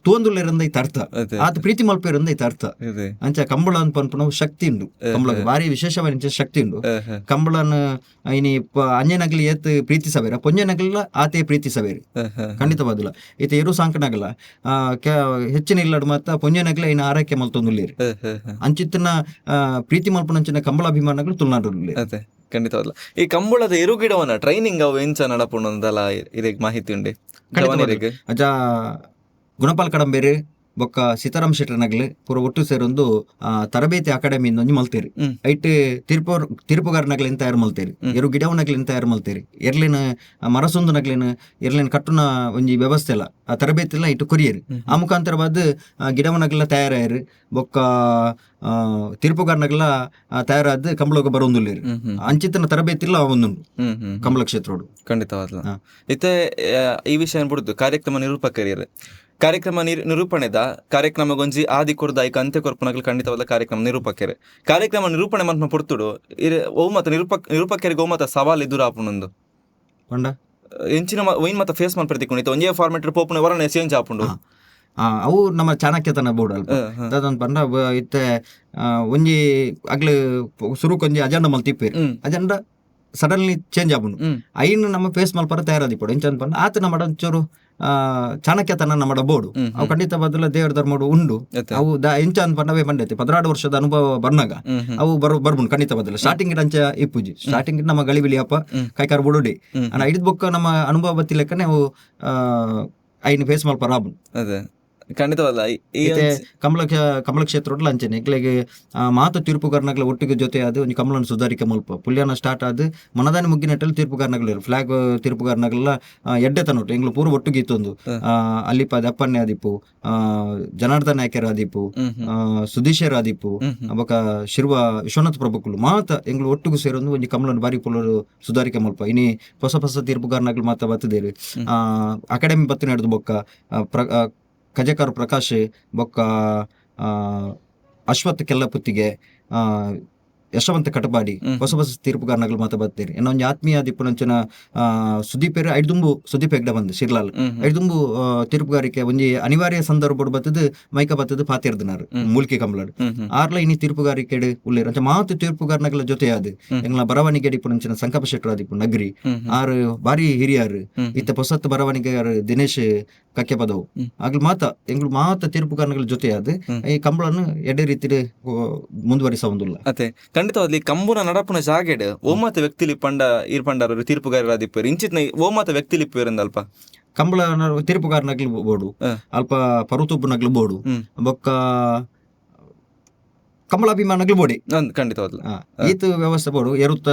ತೋಂದುಲೇರಂದ ಐತ ಅರ್ಥ ಆತ ಪ್ರೀತಿ ಮಲ್ಪೇರಂದ ಐತ ಅರ್ಥ ಅಂಚ ಕಂಬಳ ಅಂತ ಪನ್ಪುನ ಶಕ್ತಿ ಉಂಡು ಕಂಬಳಕ್ಕೆ ಭಾರಿ ವಿಶೇಷವಾದ ಶಕ್ತಿ ಉಂಡು. ಕಂಬಳನ ಇನಿ ಅಂಜನಗಲಿ ಏತ್ ಪ್ರೀತಿ ಸವೇರ ಪೊಂಜನಗಲ ಆತೆ ಪ್ರೀತಿ ಸವೇರಿ ಖಂಡಿತವಾದಿಲ್ಲ ಈತ ಇರು ಸಾಂಕನಗಲ ಹೆಚ್ಚಿನ ಇಲ್ಲಡು ಮತ್ತ ಪೊಂಜನಗಲ ಇನ್ನು ಆರೈಕೆ ಮಲ್ತೊಂದುಲ್ಲೇರಿ ಅಂಚಿತ್ತಿನ ಪ್ರೀತಿ ಮಲ್ಪನಂಚಿನ ಕಂಬಳ ಅಭಿಮಾನಗಳು ತುಳುನಾಡು. ಖಂಡಿತವಲ್ಲ ಈ ಕಂಬಳದ ಎರುಗಿಡವನ್ನ ಟ್ರೈನಿಂಗ್ ಅವು ಎಂಚ ನಡಪುಂಡಲ್ಲ ಇರೆಗ್ ಮಾಹಿತಿ ಉಂಡೆ ಅಜ ಗುಣಪಾಲ್ ಕಡಂಬೇರಿ ಬೊಕ್ಕ ಸೀತಾರಾಮ್ ಶೆಟ್ಟರ್ ನಗಲು ಪೂರ ಒಟ್ಟು ಸೇರೊಂದು ತರಬೇತಿ ಅಕಾಡೆಮಿ ಒಂಜಿ ಮಲ್ತೇರಿ. ಐಟ್ ತಿರುಪುಗಾರ ನಗಲಿನ ತಯಾರು ಮಲ್ತೇರಿ, ಎರು ಗಿಡವ ನಗಲಿನ ತಯಾರು ಮಲ್ತೇರಿ, ಎರ್ಲಿನ ಮರಸೊಂದು ನಗಲಿನ ಎರ್ಲಿನ ಕಟ್ಟುನ ಒಂಜಿ ವ್ಯವಸ್ಥೆ ಎಲ್ಲ ಆ ತರಬೇತಿ ಎಲ್ಲ ಇಟ್ಟು ಕೊರಿಯೇರಿ. ಆ ಮುಖಾಂತರವಾದ ಗಿಡವ ನಗಲ ತಯಾರಾಯರು ಬೊಕ್ಕ ತಿರುಪುಗಾರ ನಗಲ ತಯಾರಾದ ಕಂಬಳಗ ಬರೋಂದುಲ್ಲೇರಿ. ಅಂಚಿತನ ತರಬೇತಿ ಇಲ್ಲ ಒಂದುಂಡು ಕಂಬಳ ಕ್ಷೇತ್ರ. ಖಂಡಿತವಾದ ಇತ್ತೆ ಈ ವಿಷಯ ಬಿಡುದು ಕಾರ್ಯಕ್ರಮ ನಿರೂಪಕರಿಯರು ಕಾರ್ಯಕ್ರಮ ನಿರೂಪಣೆದ ಕಾರ್ಯಕ್ರಮ ಗೊಂಜಿ ಆದಿ ಕೊರ್ದ ಐಕ ಅಂತ್ಯ ಕೊರ್ಪನಗಳು ಖಂಡಿತವಾದ ಕಾರ್ಯಕ್ರಮ ನಿರೂಪಕರು ಕಾರ್ಯಕ್ರಮ ನಿರೂಪಣೆ ಮನ್ಪ ಪುಡ್ತುಡು ಓಮತ ನಿರೂಪಕರಿಗೆ ಓಮತ ಸವಾಲ್ ಎದುರಾಪುನೊಂದು ಎಂಚಿನ ಒಯ್ನ್ ಮತ್ತ ಫೇಸ್ ಮನ್ ಪ್ರತಿಕೊಂಡಿತ್ತು ಒಂಜೇ ಫಾರ್ಮೆಟ್ ಪೋಪುನ ವರಣ ಚೇಂಜ್ ಆಪುಂಡು ಅವು ನಮ್ಮ ಚಾಣಕ್ಯತನ ಬೋರ್ಡ್ ಅಲ್ಪ ದಾದಂತ ಪಂಡ ಇತ್ತೆ ಒಂಜಿ ಆಗ್ಲು ಸುರುಕೊಂಜಿ ಅಜೆಂಡ ಮಲ್ತಿಪ್ಪೇರಿ ಅಜೆಂಡ ಸಡನ್ಲಿ ಚೇಂಜ್ ಆಪುಂಡು ಐನು ನಮ್ಮ ಫೇಸ್ ಮಲ್ಪರ ತಯಾರಾದಿಪ್ಪಡು ಎಂಚಂತ ಪಂಡ ಆತ ನಮ್ಮ ಒಂಚೂರು ಚಾಣಕ್ಯತನ ನಮ್ಮ ಬೋರ್ಡು ಅವು ಖಂಡಿತ ಬದಲ ದೇವರ ಧರ್ಮಡು ಉಂಡು ಅವು ಎಂಚ ಅಂತ ಪಂಡವೇ ಮಂಡೈತಿ 16 ವರ್ಷದ ಅನುಭವ ಬರ್ನಾಗ ಅವು ಬರ್ಬುಂಡು ಖಂಡಿತ ಬದಲ ಸ್ಟಾರ್ಟಿಂಗ್ ಅಂಚ ಇಪ್ಪುಜಿ ಸ್ಟಾರ್ಟಿಂಗ್ ನಮ್ಮ ಗಳಿಬಿಲಿ ಅಪ್ಪ ಕೈಕಾರ ಬುಡುಡಿ ಅನ್ನ ಹಿಡಿದ ಬೊಕ್ಕ ನಮ್ಮ ಅನುಭವ ಬತ್ತಿ ಲೆಕ್ಕನೆ ಅವು ಐನು ಫೇಸ್ ಮಲ್ಪ ರಾಬು ಖಂಡಿತವಲ್ಲ ಕಂಬಳ ಕ್ಷೇತ್ರ ಅಂಚನೆ ಇಕ್ಲೆಗೆ ಮಾತು ತೀರ್ಪುಗಾರನಗಳ ಒಟ್ಟಿಗೆ ಜೊತೆ ಅದು ಒಂದು ಕಂಬಳನ ಸುಧಾರಿಕೆ ಮಲ್ಪ ಪುಲ್ಯನ ಸ್ಟಾರ್ಟ್ ಆದ ಮನದಾನಿ ಮುಗ್ಗಿನಟ್ಟಲ್ಲಿ ತೀರ್ಪುಗಾರನಗಳು ಫ್ಲಾಗ್ ತೀರ್ಪುಗಾರನಗಳೆಲ್ಲ ಎಡ್ಡೆ ತನೊಟ್ಟು ಎಂಗ್ಳು ಪೂರ್ವ ಒಟ್ಟಿಗೆ ಇತ್ತೊಂದು ಅಲ್ಲಿಪ ದಪ್ಪಣ್ಣೆ ಆದಿಪ್ಪು ಜನಾರ್ದನ ನಾಯಕರ ಆದಿಪ್ಪು ಸುಧೀಶರ ಆದಿಪ್ಪು ಅಬಕ ಶಿರ್ವ ವಿಶ್ವನಾಥ ಪ್ರಭುಕುಲು ಮಾತ ಎಂಗ್ಳು ಒಟ್ಟಿಗೆ ಸೇರೊಂದು ಒಂದು ಕಂಬಳನ ಬಾರಿ ಪುಲ್ಲರು ಸುಧಾರಿಕೆ ಮಲ್ಪ ಇನಿ ಹೊಸ ತೀರ್ಪುಗಾರನಗಳು ಮಾತ ಬತ್ತದೇರಿ ಅಕಾಡೆಮಿ ಬತ್ತು ನಡೆದು ಬೊಕ್ಕ ಕಜಕಾರು ಪ್ರಕಾಶ್ ಬೊಕ್ಕ ಅಶ್ವಥ್ ಕೆಲ್ಲಪುತ್ತಿಗೆ ಯಶವಂತ ಕಟಪಾಡಿ ಹೊಸ ತೀರ್ಪುಗಾರನಗಳು ಮಾತ ಬರ್ತೇರಿ ಏನೋ ಒಂದು ಆತ್ಮೀಯ ದಿಪ್ಪುನಂಚಿನ ಸುದೀಪೇರು ಐಡ್ದುಂಬು ಸುದೀಪ್ ಹೆಗ್ಡೆ ಬಂದು ಶಿರ್ಲಾಲ್ ಐಡ್ದುಂಬು ತೀರ್ಪುಗಾರಿಕೆ ಒಂಜಿ ಅನಿವಾರ್ಯ ಸಂದರ್ಭ ಬತ್ತದು ಮೈಕ ಬತ್ತದು ಪಾತಿರ್ದಿನಾರು ಮೂಲ್ಕಿ ಕಂಬಳಾಡು ಆರ್ಲ ಇನಿ ತೀರ್ಪುಗಾರಿಕೆ ಉಳ್ಳೇರು ಅಂಚ ಮಾತು ತೀರ್ಪುಗಾರನಗಳ ಜೊತೆ ಅದು ಎಂಗ್ಲ ಬರವಣಿಗೆ ದಿಪ್ಪುನಂಚಿನ ಸಂಕಪ ಶೆಟ್ಟರ್ ಆದಿಪ್ಪು ನಗರಿ ಆರು ಬಾರಿ ಹಿರಿಯಾರು ಇತ್ತ ಹೊಸತ್ ಬರವಣಿಗೆ ದಿನೇಶ್ ಕಕ್ಕೆ ಪದವು ಆಗ್ಲು ಎಂಗ್ಳು ಮಾತ ತೀರ್ಪುಗಾರನಗಳ ಜೊತೆ ಅದು ಈ ಕಂಬಳನ್ನು ಎಡೆ ರೀತಿ ಮುಂದುವರಿಸ ಒಂದಿಲ್ಲ ಅದೇ ಖಂಡಿತವಾದ್ಲಿ ಕಂಬುನ ನಡಪುನ ಜಾಗೆಡ್ ಓಮಾತ ವ್ಯಕ್ತಿಲಿ ಪಂಡಾರ ತೀರ್ಪುಗಾರರಾದಿಪ್ಪೇರು ಇಂಚಿತ್ನ ಓಮಾತ ವ್ಯಕ್ತಿಲಿಪ್ಪೇರು ಅಲ್ಪ ಕಂಬಳ ತೀರ್ಪುಗಾರನಗ್ಲು ಬೋಡು ಅಲ್ಪ ಪರುತುಬ್ಬು ನಗ್ಲು ಬೋಡು ಬೊಕ್ಕ ಕಂಬಳಾಭಿಮಾನಗಳು ಬೋಡಿ ಖಂಡಿತವಾದ್ಲು ಈತ ವ್ಯವಸ್ಥೆ ಬೋಡು ಎರುತ್ತ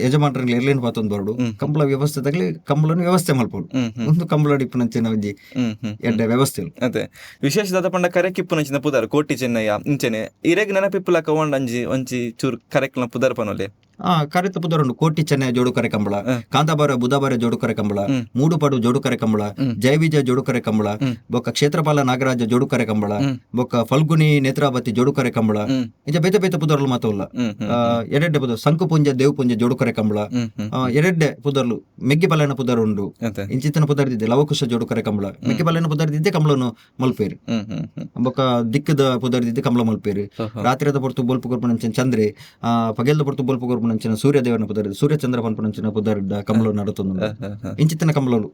ಯಜಮಾನರಲ್ಲಿ ಎರ್ಲೇನು ಪಾತೊಂದು ಬೋಡು ಕಂಬಳ ವ್ಯವಸ್ಥೆದಾಗಲಿ ಕಂಬಳನ ವ್ಯವಸ್ಥೆ ಮಲ್ಪೋಡು ಒಂದು ಕಂಬಳ ಡಿಪ್ಪುನಂಚಿನ ಒಂಜಿ ಎಡ್ಡೆ ವ್ಯವಸ್ಥೆ ಅದೇ ವಿಶೇಷದಾದ ಪಂಡ ಕರೆಕಿಪ್ಪುನಂಚಿನ ಪುದಾರ್ ಕೋಟಿ ಚೆನ್ನಯ್ಯ ಇಂಚೆನೆ ಇರೆಗ್ ನೆನಪಿಪ್ಪುಲಕ ಒಂಜಿ ಚೂರು ಕರೆಕ್ಲ ಪುದಾರ್ ಪನೋಲೆ ಕರೆತ ಪುದರುಂಡು ಕೋಟಿ ಚೆನ್ನೈ ಜೋಡುಕರೆ ಕಂಬಳ ಕಾಂತಾಬಾರ ಬುಧಬಾರ ಜೋಡುಕರೆ ಕಂಬಳ ಮೂಡುಪಾಡು ಜೋಡುಕರೆ ಕಂಬಳ ಜಯವಿಜಯ ಜೋಡುಕರೆ ಕಂಬಳ ಬೊಕ್ಕ ಕ್ಷೇತ್ರಪಾಲ ನಾಗರಾಜ ಜೋಡುಕರೆ ಕಂಬಳ ಬೊಕ್ಕ ಫಲ್ಗುನಿ ನೇತ್ರಾವತಿ ಜೋಡುಕರೆ ಕಂಬಳ ಇಂಚ ಬೇತೆ ಬೇತೆ ಪುದರ್ಲು ಮಾತವಲ್ಲ ಎಡೆಡ್ಡೆ ಪುದರ್ ಸಂಕುಪುಂಜ ದೇವಪುಂಜ ಜೋಡುಕರೆ ಕಂಬಳ ಎಡೆಡ್ಡೆ ಪುದರ್ಲು ಮೆಗ್ಗಿಬಲನ ಪುದರ್ ಉಂಡು ಇಂಚಿತನ ಪುದರ್ದಿದ್ದೆ ಲವಕುಶ ಜೋಡುಕರೆ ಕಂಬಳ ಮೆಗ್ಗಿಬಲನ ಪುದರ್ದಿದ್ದೆ ಕಂಬಳನು ಮಲ್ಪೇರಿ ಬೊಕ್ಕ ದಿಕ್ಕದ ಪುದರ್ದಿದ್ದೆ ಕಂಬಳ ಮಲ್ಪೇರಿ ರಾತ್ರಿದ ಪೊರ್ತು ಬೋಲ್ಪು ಕೊರ್ಪುನಂಚಿನ ಚಂದ್ರೆ ಪಗೆಲ್ದ ಪೊರ್ತು ಬೋಲ್ಪು ಕೊರ್ಪುನಂಚಿನ ಸೂರ್ಯ ದೇವನ ಪುದರ್ ಸೂರ್ಯ ಚಂದ್ರ ಪನ್ಪುನಂಚಿನ ಪುದರ್ದ ಕಂಬಳ ನಡುತ್ತೊಂದು ಇಂಚಿತ್ತಿನ ಕಂಬಳಲು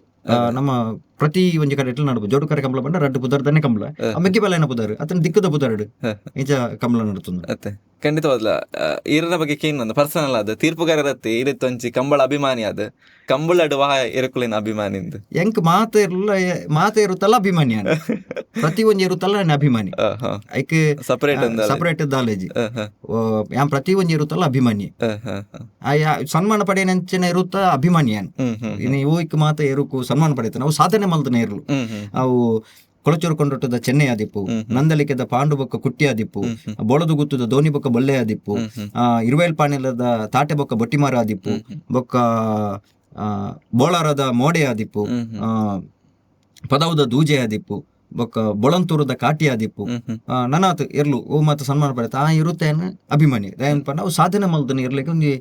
ನಮ್ಮ ಪ್ರತಿ ಒಂಜಿ ಕಡೆ ಇಟ್ಲ ನಡುಪು ಜೋಡು ಕರೆ ಕಂಬಳ ಬಂಡ ರಡ್ಡು ಪುದರ್ದನೆ ಕಂಬಳ ಮೆಕ್ಕಿ ಬಲ ಪುದಾರು ಅತನ ದಿಕ್ಕದ ಪುದಾರಡು ಇಂಚ ಕಂಬಳ ನಡುತ್ತುಂಡು. ಅತ್ತೆ ಖಂಡಿತವಾದ್ಲ ಈರನ ಬಗ್ಗೆ ಕೇನು ಪರ್ಸನಲ್ ಆದ ತೀರ್ಪುಗಾರರತ್ತೆ ಇರತ್ತೊಂಚಿ ಕಂಬಳ ಅಭಿಮಾನಿ ಆದ ಕಂಬಳಡು ವಾಹ ಇರಕುಲಿನ ಅಭಿಮಾನಿಂದ ಎಂಕ್ ಮಾತ ಇರುತ್ತಲ್ಲ ಅಭಿಮಾನಿ ಪ್ರತಿ ಒಂಜಿ ಇರುತ್ತಲ್ಲ ನಾನು ಅಭಿಮಾನಿ ಐಕ್ ಸಪರೇಟ್ ದಾಲೇಜಿ ಯಾನ್ ಪ್ರತಿ ಒಂಜಿ ಇರುತ್ತಲ್ಲ ಅಭಿಮಾನಿ ಸನ್ಮಾನ ಪಡೆಯನಂಚಿನ ಇರುತ್ತ ಅಭಿಮಾನಿ ಯಾನ್ ಇವು ಇಕ್ ಮಾತ ಎರುಕು ಸನ್ಮಾನ ಪಡೆಯುತ್ತೆ ನಾವು ಸಾಧನೆ ಮಲ್ತನ ಇರ್ಲು ಅವು ಕೊಳಚೂರು ಕೊಂಡೊಟ್ಟದ ಚೆನ್ನೈ ಆದಿಪ್ಪು ನಂದಲಿಕೆದ ಪಾಂಡು ಬೊಕ್ಕ ಕುಟ್ಟಿ ಆದಿಪ್ಪು ಬೋಳದು ಗುತ್ತದ ಧೋನಿ ಬೊಕ್ಕ ಬೊಲ್ಲೆ ಆದಿಪ್ಪು ಇರುವೇಲ್ ಪಾಣಿಲದ ತಾಟೆ ಬೊಕ್ಕ ಬೊಟ್ಟಿಮಾರ ಆದಿಪ್ಪು ಬೊಕ್ಕ ಬೋಳಾರದ ಮೋಡೆ ಆದಿಪ್ಪು ಪದೌದ ದೂಜೆ ಆದಿಪ್ಪು ಬೊಕ್ಕ ಬೊಳಂತೂರದ ಕಾಟಿ ಆದಿಪ್ಪು ನನಾತ್ ಇರ್ಲು ಓ ಮಾತ ಸನ್ಮಾನ ಪಡೆಯುತ್ತೆ ಇರುತ್ತೆ ಅಭಿಮಾನಿ ನಾವು ಸಾಧನೆ ಮಲ್ದನ ಇರ್ಲಿಕ್ಕೆ ಒಂದು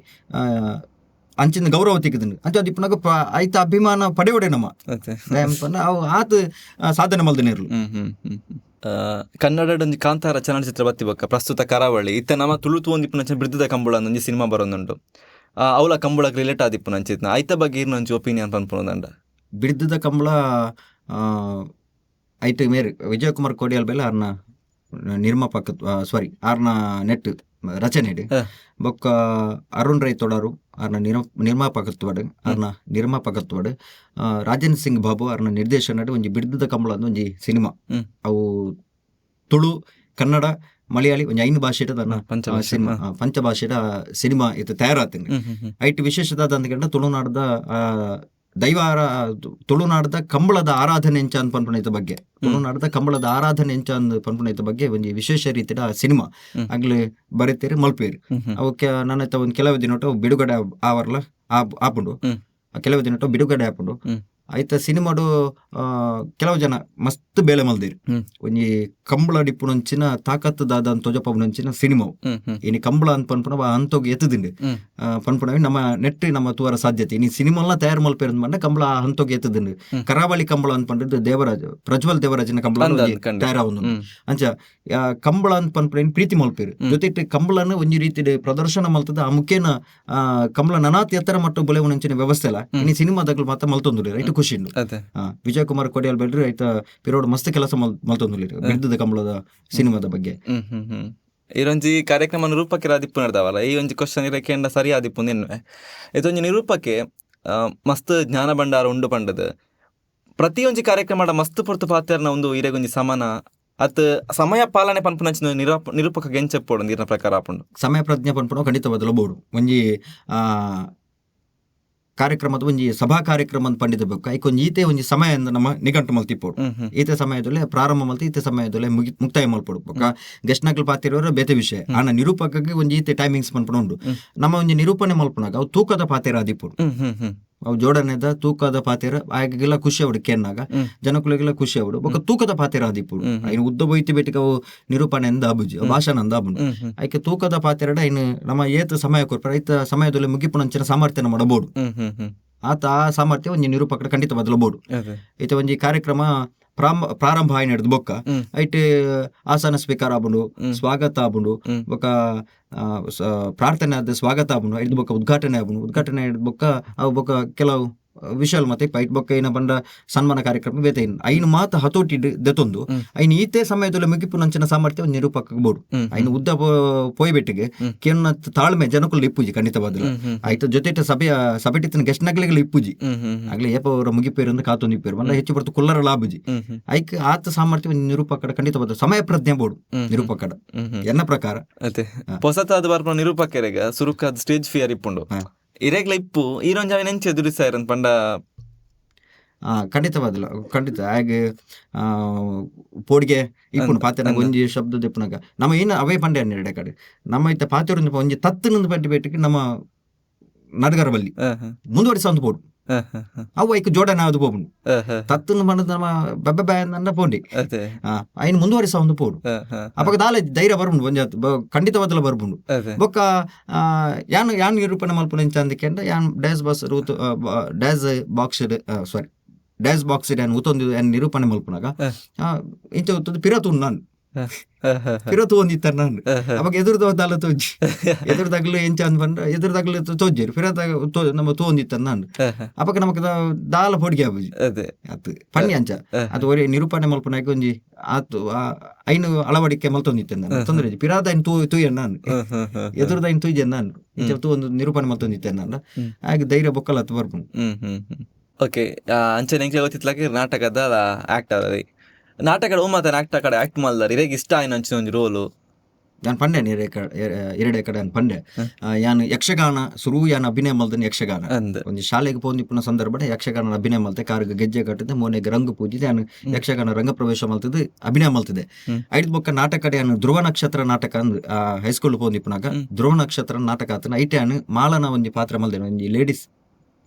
ಅಂಚಿನ ಗೌರವ ತೆಗೆದನು ಅಂತ ದಿಪ್ಪನಾಗ ಐತ ಅಭಿಮಾನ ಪಡೆಯೋಡೆ ನಮ್ಮ ಅವು ಆತ ಸಾಧನೆ ಮಲ್ದನೆ ಇರ್ಲು. ಕನ್ನಡ ಕಾಂತಾರ ಚಲನಚಿತ್ರ ಬತ್ತಿ ಬೊಕ್ಕ ಪ್ರಸ್ತುತ ಕರಾವಳಿ ಇತ್ತ ನಮ್ಮ ತುಳುತು ಒಂದಿಪ್ಪು ಬಿಡ್ದದ ಕಂಬಳ ಒಂಜಿ ಸಿನಿಮಾ ಬರೋದುಂಡು ಅವಳ ಕಂಬಳಕ್ಕೆ ರಿಲೇಟ್ ಆದಿಪ್ಪು ನಂಚಿತ್ನ ಐತ ಬಗ್ಗೆ ಇರ್ನೊಂಚಿ ಒಪಿನಿಯನ್ ಪನ್ಪುನದಂಡ ಬಿಡ್ದದ ಕಂಬಳ ಐತ ಮೇರೆ ವಿಜಯ್ ಕುಮಾರ್ ಕೋಡಿಯಾಲ್ ಬೇಲೆ ಆರ್ನ ನಿರ್ಮಾಪಕ ಆರ್ನ ನೆಟ್ ರಚನೆ ಬೊಕ್ಕ ಅರುಣ್ ರೈ ತೊಡರು ಆರ್ನ ನಿರ್ಮಾಪಕತ್ವಡ್ ರಾಜೇಂದ್ರ ಸಿಂಗ್ ಬಾಬು ಆರ್ನ ನಿರ್ದೇಶನ ಒಂಜಿ ಬಿಡ್ದದ ಕಂಬಳ ಅಂದ್ ಒಂಜಿ ಸಿನಿಮಾ ಅವು ತುಳು ಕನ್ನಡ ಮಲಯಾಳಿ ಒಂಜಿ 5 ಭಾಷೆದ ಸಿನಿಮಾ ಪಂಚಭಾಷೆದ ಸಿನಿಮಾ ಇದು ತಯಾರಾತೀನಿ ಐಟ್ ವಿಶೇಷದ ಅಂದ್ಕಂಡ ತುಳುನಾಡದ ತುಳುನಾಡದ ಕಂಬಳದ ಆರಾಧನೆ ಎಂಚ ಅಂದ್ ಪನ್ಪುನೈತ ಬಗ್ಗೆ ತುಳುನಾಡದ ಕಂಬಳದ ಆರಾಧನೆ ಎಂಚ ಅಂದ್ ಪನ್ಪುನೈತ ಬಗ್ಗೆ ಒಂಜಿ ವಿಶೇಷ ರೀತಿಯ ಸಿನಿಮಾ ಆಗ್ಲಿ ಬರೀತೀರಿ ಮಲ್ಪೇರಿ ಅವಕ್ಕೆ ನನ್ನ ಒಂದ್ ಕೆಲವು ದಿನ ಬಿಡುಗಡೆ ಆವರ್ಲ ಆಪುಂಡು ಕೆಲವು ದಿನ ಬಿಡುಗಡೆ ಆಪುಂಡು ಐತ ಸಿನಿಮಾಡು ಕೆಲವು ಜನ ಮಸ್ತ್ ಬೇಳೆ ಮಲ್ದಿರಿ ಒಂಜಿ ಕಂಬಳ ಡಿಪ್ಪುನಂಚಿನ ತಾಕತ್ತದಾದ ತೊಜಪುನಂಚಿನ ಸಿನಿಮಾವು ಇನಿ ಕಂಬಳ ಅಂತ ಪನ್ಪುನ ಅಂತೋಗಿ ಎತ್ತದಿಂಡು ಪನ್ಪುನವಿ ನಮ್ಮ ನೆಟ್ ನಮ್ಮ ತೂವರ ಸಾಧ್ಯತೆ ಇನಿ ಸಿನಿಮಾಲ ತಯಾರು ಮಲ್ಪೇರ್ ಅಂದ್ ಕಂಬಳ ಅಂತೋಗಿ ಎತ್ತದಿಂಡು ಕರಾವಳಿ ಕಂಬಳ ಅಂತ ಪಂಡಿದ್ದು ಪ್ರಜ್ವಲ್ ದೇವರಾಜನ ಕಂಬಳ ತಯಾರಾವೊಂದು ಅಂಚ ಕಂಬಳ ಅಂತ ಪನ್ಪುನ ಪ್ರೀತಿ ಮಲ್ಪೇರು ಜೊತೆ ಕಂಬಳನ ಒಂಜಿ ರೀತಿ ಪ್ರದರ್ಶನ ಮಲ್ತದ ಆ ಮುಖೇನ ಕಂಬಳ ನನಾತ್ ಎತ್ತರ ಮಟ್ಟ ಬೊಲೆವನಂಚಿನ ವ್ಯವಸ್ಥೆ ಅಲ್ಲ ಇನಿ ಸಿನಿಮಾದಾಗ್ಲು ಮಾತ್ರ ಮಲ್ತೊಂದುಲ್ಲೆ ರೈಟ್ ಖುಷಿ ವಿಜಯ್ ಕುಮಾರ್ ಕೋಡಿಯಾಲ್ ಬೇಡ್ರಿ ಆಯ್ತ ಪಿರೋಡ್ ಮಸ್ತ್ ಕೆಲಸ ಮಲ್ತೊಂದುಲ್ಲೆ ಬಿಡ್ದದ ಕಂಬಳದ ಸಿನಿಮಾದ ಬಗ್ಗೆ ಈರೊಂಜಿ ಕಾರ್ಯಕ್ರಮ ನಿರೂಪಕರ ಆದಿಪ್ಪು ನಡೆದವಲ್ಲ ಈ ಒಂಜಿ ಕ್ವಶನ್ ಇರಕ್ಕೆ ಸರಿ ಆದಿಪ್ಪು ನಿನ್ನೆ ಇದೊಂಜಿ ನಿರೂಪಕ್ಕೆ ಮಸ್ತ್ ಜ್ಞಾನ ಭಂಡಾರ ಉಂಡು ಪಂಡದ ಪ್ರತಿಯೊಂಜಿ ಕಾರ್ಯಕ್ರಮ ಮಸ್ತ್ ಪೊರ್ತು ಪಾತ್ರನ ಒಂದು ಇರೆಗೊಂಜಿ ಸಮಾನ ಅತ್ ಸಮಯ ಪಾಲನೆ ಪನ್ಪುನಂಚಿನ ನಿರೂಪಕ ಗೆಂಚೆಪ್ಪೋಡು ನೀರಿನ ಪ್ರಕಾರ ಆಪುಂಡು ಸಮಯ ಪ್ರಜ್ಞೆ ಪನ್ಪುನ ಖಂಡಿತ ಬದಲಬಹುದು ಒಂಜಿ ಕಾರ್ಯಕ್ರಮದ ಒಂಜಿ ಸಭಾ ಕಾರ್ಯಕ್ರಮ ಪಂಡಿತ ಬೇಕು ಐಕೊಂಜಿ ಈತೆ ಒಂಜಿ ಸಮಯ ನಮ್ಮ ನಿಘಂಟು ಮಲ್ತಿಪ್ಪೋಡು ಈತೆ ಸಮಯದಲ್ಲೇ ಪ್ರಾರಂಭ ಮಲ್ತಿ ಈತೆ ಸಮಯದಲ್ಲೇ ಮುಕ್ತಾಯ ಮಲ್ಪಡು ಬೊಕ್ಕ ಗೆಸ್ಟ್ ನಕಲ್ ಪಾತಿರೋರ ಬೇತೆ ವಿಷಯ ಆನ ನಿರೂಪಕಗೆ ಒಂಜಿ ಈತೆ ಟೈಮಿಂಗ್ಸ್ ಪನ್ಪುನ ಉಂಡು ನಮ್ಮ ಒಂಜಿ ನಿರೂಪಣೆ ಮಲ್ಪನಾಗ ಅವು ತೂಕದ ಪಾತೆರ ಆದಿಪ್ಪುಡು ಅವು ಜೋಡಣೆದ ತೂಕದ ಪಾತೆರ ಆಗೆಲ್ಲ ಖುಷಿ ಅವಡು ಕೆನ್ನಾಗ ಜನಕುಲಿಗೆಲ್ಲ ಖುಷಿ ಅವಡು ಬೊಕ್ಕ ತೂಕದ ಪಾತೆರ ಆದಿಪ್ಪುಡು ಇನ್ನು ಉದ್ದ ಬೊಯ್ತಿ ಬೇಟಿಗೆ ಅವು ನಿರೂಪಣೆ ಅಂದ ಆಬುಜಿ ಭಾಷಣ ಅಂದ ಆಬುಂಡು ಐಕೆ ತೂಕದ ಪಾತೆರಡ ಇನ್ನು ನಮ್ಮ ಏತ ಸಮಯ ಕೊಡ್ಪ ರೈತ ಸಮಯದಲ್ಲಿ ಮುಗಿಪುನಂಚಿನ ಸಾಮರ್ಥ್ಯನ ಮಾಡಬಹುದು ಆತ ಆ ಸಾಮರ್ಥ್ಯ ಒಂಜಿ ನಿರೂಪಕರ ಖಂಡಿತ ಬದಲಬಹುದು ಐತೆ ಒಂಜಿ ಕಾರ್ಯಕ್ರಮ ಪ್ರಾರಂಭ ಆಯ್ ನಡೆದು ಬೊಕ್ಕ ಐಟ್ ಆಸನ ಸ್ವೀಕಾರ ಆಬುಂಡು ಸ್ವಾಗತ ಆಬುಂಡು ಬೊಕ್ಕ ಪ್ರಾರ್ಥನೆ ಆದ ಸ್ವಾಗತ ಆಬುಂಡು ಐದು ಬೊಕ್ಕ ಉದ್ಘಾಟನೆ ಆಬುಂಡು ಉದ್ಘಾಟನೆ ಬೊಕ್ಕ ಅವು ಬೊಕ್ಕ ಕೆಲವು ವಿಷಲ್ ಮತ್ತೆ ಐಟ್ ಬೊಕ್ಕ ಏನ ಬಂಡ ಸನ್ಮಾನ ಕಾರ್ಯಕ್ರಮ ಬೇತೆ ಐನು ಮಾತ ಹತೋಟಿ ದೆತೊಂದು ಐನು ಈತೆ ಸಮಯದಲ್ಲಿ ಮುಗಿಪು ನಂಚಿನ ಸಾಮರ್ಥ್ಯ ಒಂದು ನಿರೂಪಕ ಬೋಡು ಐನು ಉದ್ದ ಪೋಯ್ಬೆಟ್ಟಿಗೆ ಕೆನ್ನ ತಾಳ್ಮೆ ಜನಕುಲ್ ಇಪ್ಪುಜಿ ಖಂಡಿತವಾದ ಆಯ್ತು ಜೊತೆ ಸಭೆಟಿನ ಗೆಸ್ಟ್ ನಗಲಿಗಳು ಇಪ್ಪುಜಿ ಆಗ್ಲೇ ಏಪ ಅವರ ಮುಗಿಪೇರು ಅಂದ್ರೆ ಕಾತೊಂದಿಪ್ಪೇರು ಬಂದ ಹೆಚ್ಚು ಬರ್ತು ಕುಲ್ಲರ ಲಾಭುಜಿ ಐಕ್ ಆತ ಸಾಮರ್ಥ್ಯ ಒಂದು ನಿರೂಪಕಡ ಖಂಡಿತವಾದ ಸಮಯ ಪ್ರಜ್ಞೆ ಬೋಡು ನಿರೂಪಕಡ ಎನ್ನ ಪ್ರಕಾರ ಹೊಸತಾದ ಬರ್ಪ ನಿರೂಪಕರಿಗೆ ಸುರುಕಾದ ಸ್ಟೇಜ್ ಫಿಯರ್ ಇಪ್ಪುಂಡು ಇರೆಗ್ಲ ಇಪ್ಪು ಈರೊಂಜಾವಿ ನೆಂಚೆ ಎದುರಿಸಾಯರನ್ ಪಂಡ ಖಂಡಿತವಾದಲ್ಲ ಖಂಡಿತ ಹಾಗೆ ಪೋಡಿಗೆ ಇಪ್ಪುಂಡು ಪಾತೆನ ಒಂಜಿ ಶಬ್ದ ಇಪ್ಪುನಾಗ ನಮ್ಮ ಏನು ಅವೇ ಪಂಡೆ ಅನ್ನೆರಡೆ ಕಡೆ ನಮ್ಮ ಇತ್ತ ಪಾತೆರ ಒಂಜಿ ತತ್ತನೊಂದು ಪಟ್ಟಿ ಬೇಟಿಗೆ ನಮ್ಮ ನಡಗರ ಬಲ್ಲಿ ಮುಂದುವರಿಸ ಒಂದು ಬೋಡು ಅವು ಐಕ್ ಜೋಡಣೆ ಆದು ಪೋಪುಂಡು ತತ್ತನ್ನು ಮಾಡದು ನಮ್ಮ ಬೆಬ್ಬೆ ಬ್ಯಾ ಅಂದ ಪೋಂಡಿ ಐನ್ ಮುಂದುವರಿಸ ಒಂದು ಪೋಡು ಅವಾಗ ದಾಲೆ ಧೈರ್ಯ ಬರ್ಬುಂಡು ಒಂಜಾತ್ ಖಂಡಿತವಾದಲ್ಲ ಬರ್ಬುಂಡು ಬೊಕ್ಕ ಯಾನ್ ನಿರೂಪಣೆ ಮಲ್ಪುನ ಇಂಚ ಅಂದಕ್ಕೆ ಯಾನ್ ಡ್ಯಾಸ್ ಬಾಕ್ಸ್ ಡ್ಯಾನ್ ಉತ್ತೊಂದು ನಿರೂಪಣೆ ಮಲ್ಪುನಾಗ ಇಂಚ ಉತ್ತೊಂದು ಪಿರತು ನಾನು ಪಿರ ತೂಂದಿತ್ತ ನಾನು ಅವಾಗ ಎದುರು ದಾಲ ತೋಜಿ ಎದುರುದಾಗ್ಲು ಎಂಚ ಅಂದ್ ಬಂದ್ರೆ ಎದುರುದಾಗ್ಲು ತೋಜೇರು ಪಿರ ನಮ್ಮ ತೂಂದಿತ್ತ ನಾನು ಅವಾಗ ನಮಕ್ ದಾಲ ಪೊಡಿಗೆ ಆಬುಜಿ ಅದು ಪನ್ನಿ ಅಂಚ ಅದು ಒರೆ ನಿರೂಪಣೆ ಮಲ್ಪನಾಗ ಒಂಜಿ ಆತು ಐನು ಅಳವಡಿಕೆ ಮಲ್ತೊಂದಿತ್ತೆ ನಾನು ತೊಂದ್ರೆ ಪಿರಾದ ಐನ್ ತೂಯ ನಾನು ಎದುರುದ ಐನ್ ತೂಯ್ಜೆ ನಾನು ಇಂಚ ಒಂದು ನಿರೂಪಣೆ ಮಲ್ತೊಂದಿತ್ತೆ ನಾನು ಹಾಗೆ ಧೈರ್ಯ ಬೊಕ್ಕಲ್ಲ ಅದು ಬರ್ಬೋದು. ಓಕೆ ಅಂಚೆ ಎಂಕ್ಲೆ ಗೊತ್ತಿತ್ಲಾಕ ನಾಟಕದ ಆಕ್ಟರ್ ಅದೇ ನಾಟಕದ ಮಾತಾನ ಆಕ್ಟರ್ ಕಡೆ ಆಕ್ಟ್ ಮಾಡ್ದಾರ ಇರೇಗ ಇಷ್ಟ ಆಯ್ನ ಅಂಚಿನ ಒಂಜಿ ರೋಲು ಯಾನ್ ಪಂಡೆ ಎರಡೇ ಕಡೆ ಯಾನ್ ಪಂಡೆ ಯಾನ್ ಯಕ್ಷಗಾನ ಸುರು ಯಾನ್ ಅಭಿನಯ ಮಲ್ದನ್ ಯಕ್ಷಗಾನ ಒಂಜಿ ಶಾಲೆಗೆ ಪೋಂದಿಪ್ಪುನ ಸಂದರ್ಭ ಯಕ್ಷಗಾನ ಅಭಿನಯ ಮಲ್ತೆ ಕಾರ್ಗ ಗೆಜ್ಜೆ ಕಟ್ಟಿದೆ ಮೋನೆಗೆ ರಂಗು ಪೂಜಿದೆ ಯಾನ್ ಯಕ್ಷಗಾನ ರಂಗ ಪ್ರವೇಶ ಮಲ್ತದೆ ಅಭಿನಯ ಮಲ್ತಿದೆ. ಐದು ಬೊಕ್ಕ ನಾಟಕ ಕಡೆ ಯಾನ್ ಧ್ರುವ ನಕ್ಷತ್ರ ನಾಟಕ ಅಂದ್ ಹೈಸ್ಕೂಲ್ ಪೋಂದಿಪ್ಪುನಾಗ ಧ್ರುವ ನಕ್ಷತ್ರ ನಾಟಕ ಆತನ ಐಟೆ ಯಾನ್ ಮಾಲನ ಒಂಜಿ ಪಾತ್ರ ಮಲ್ದೇನೆ ಒಂಜಿ ಲೇಡೀಸ್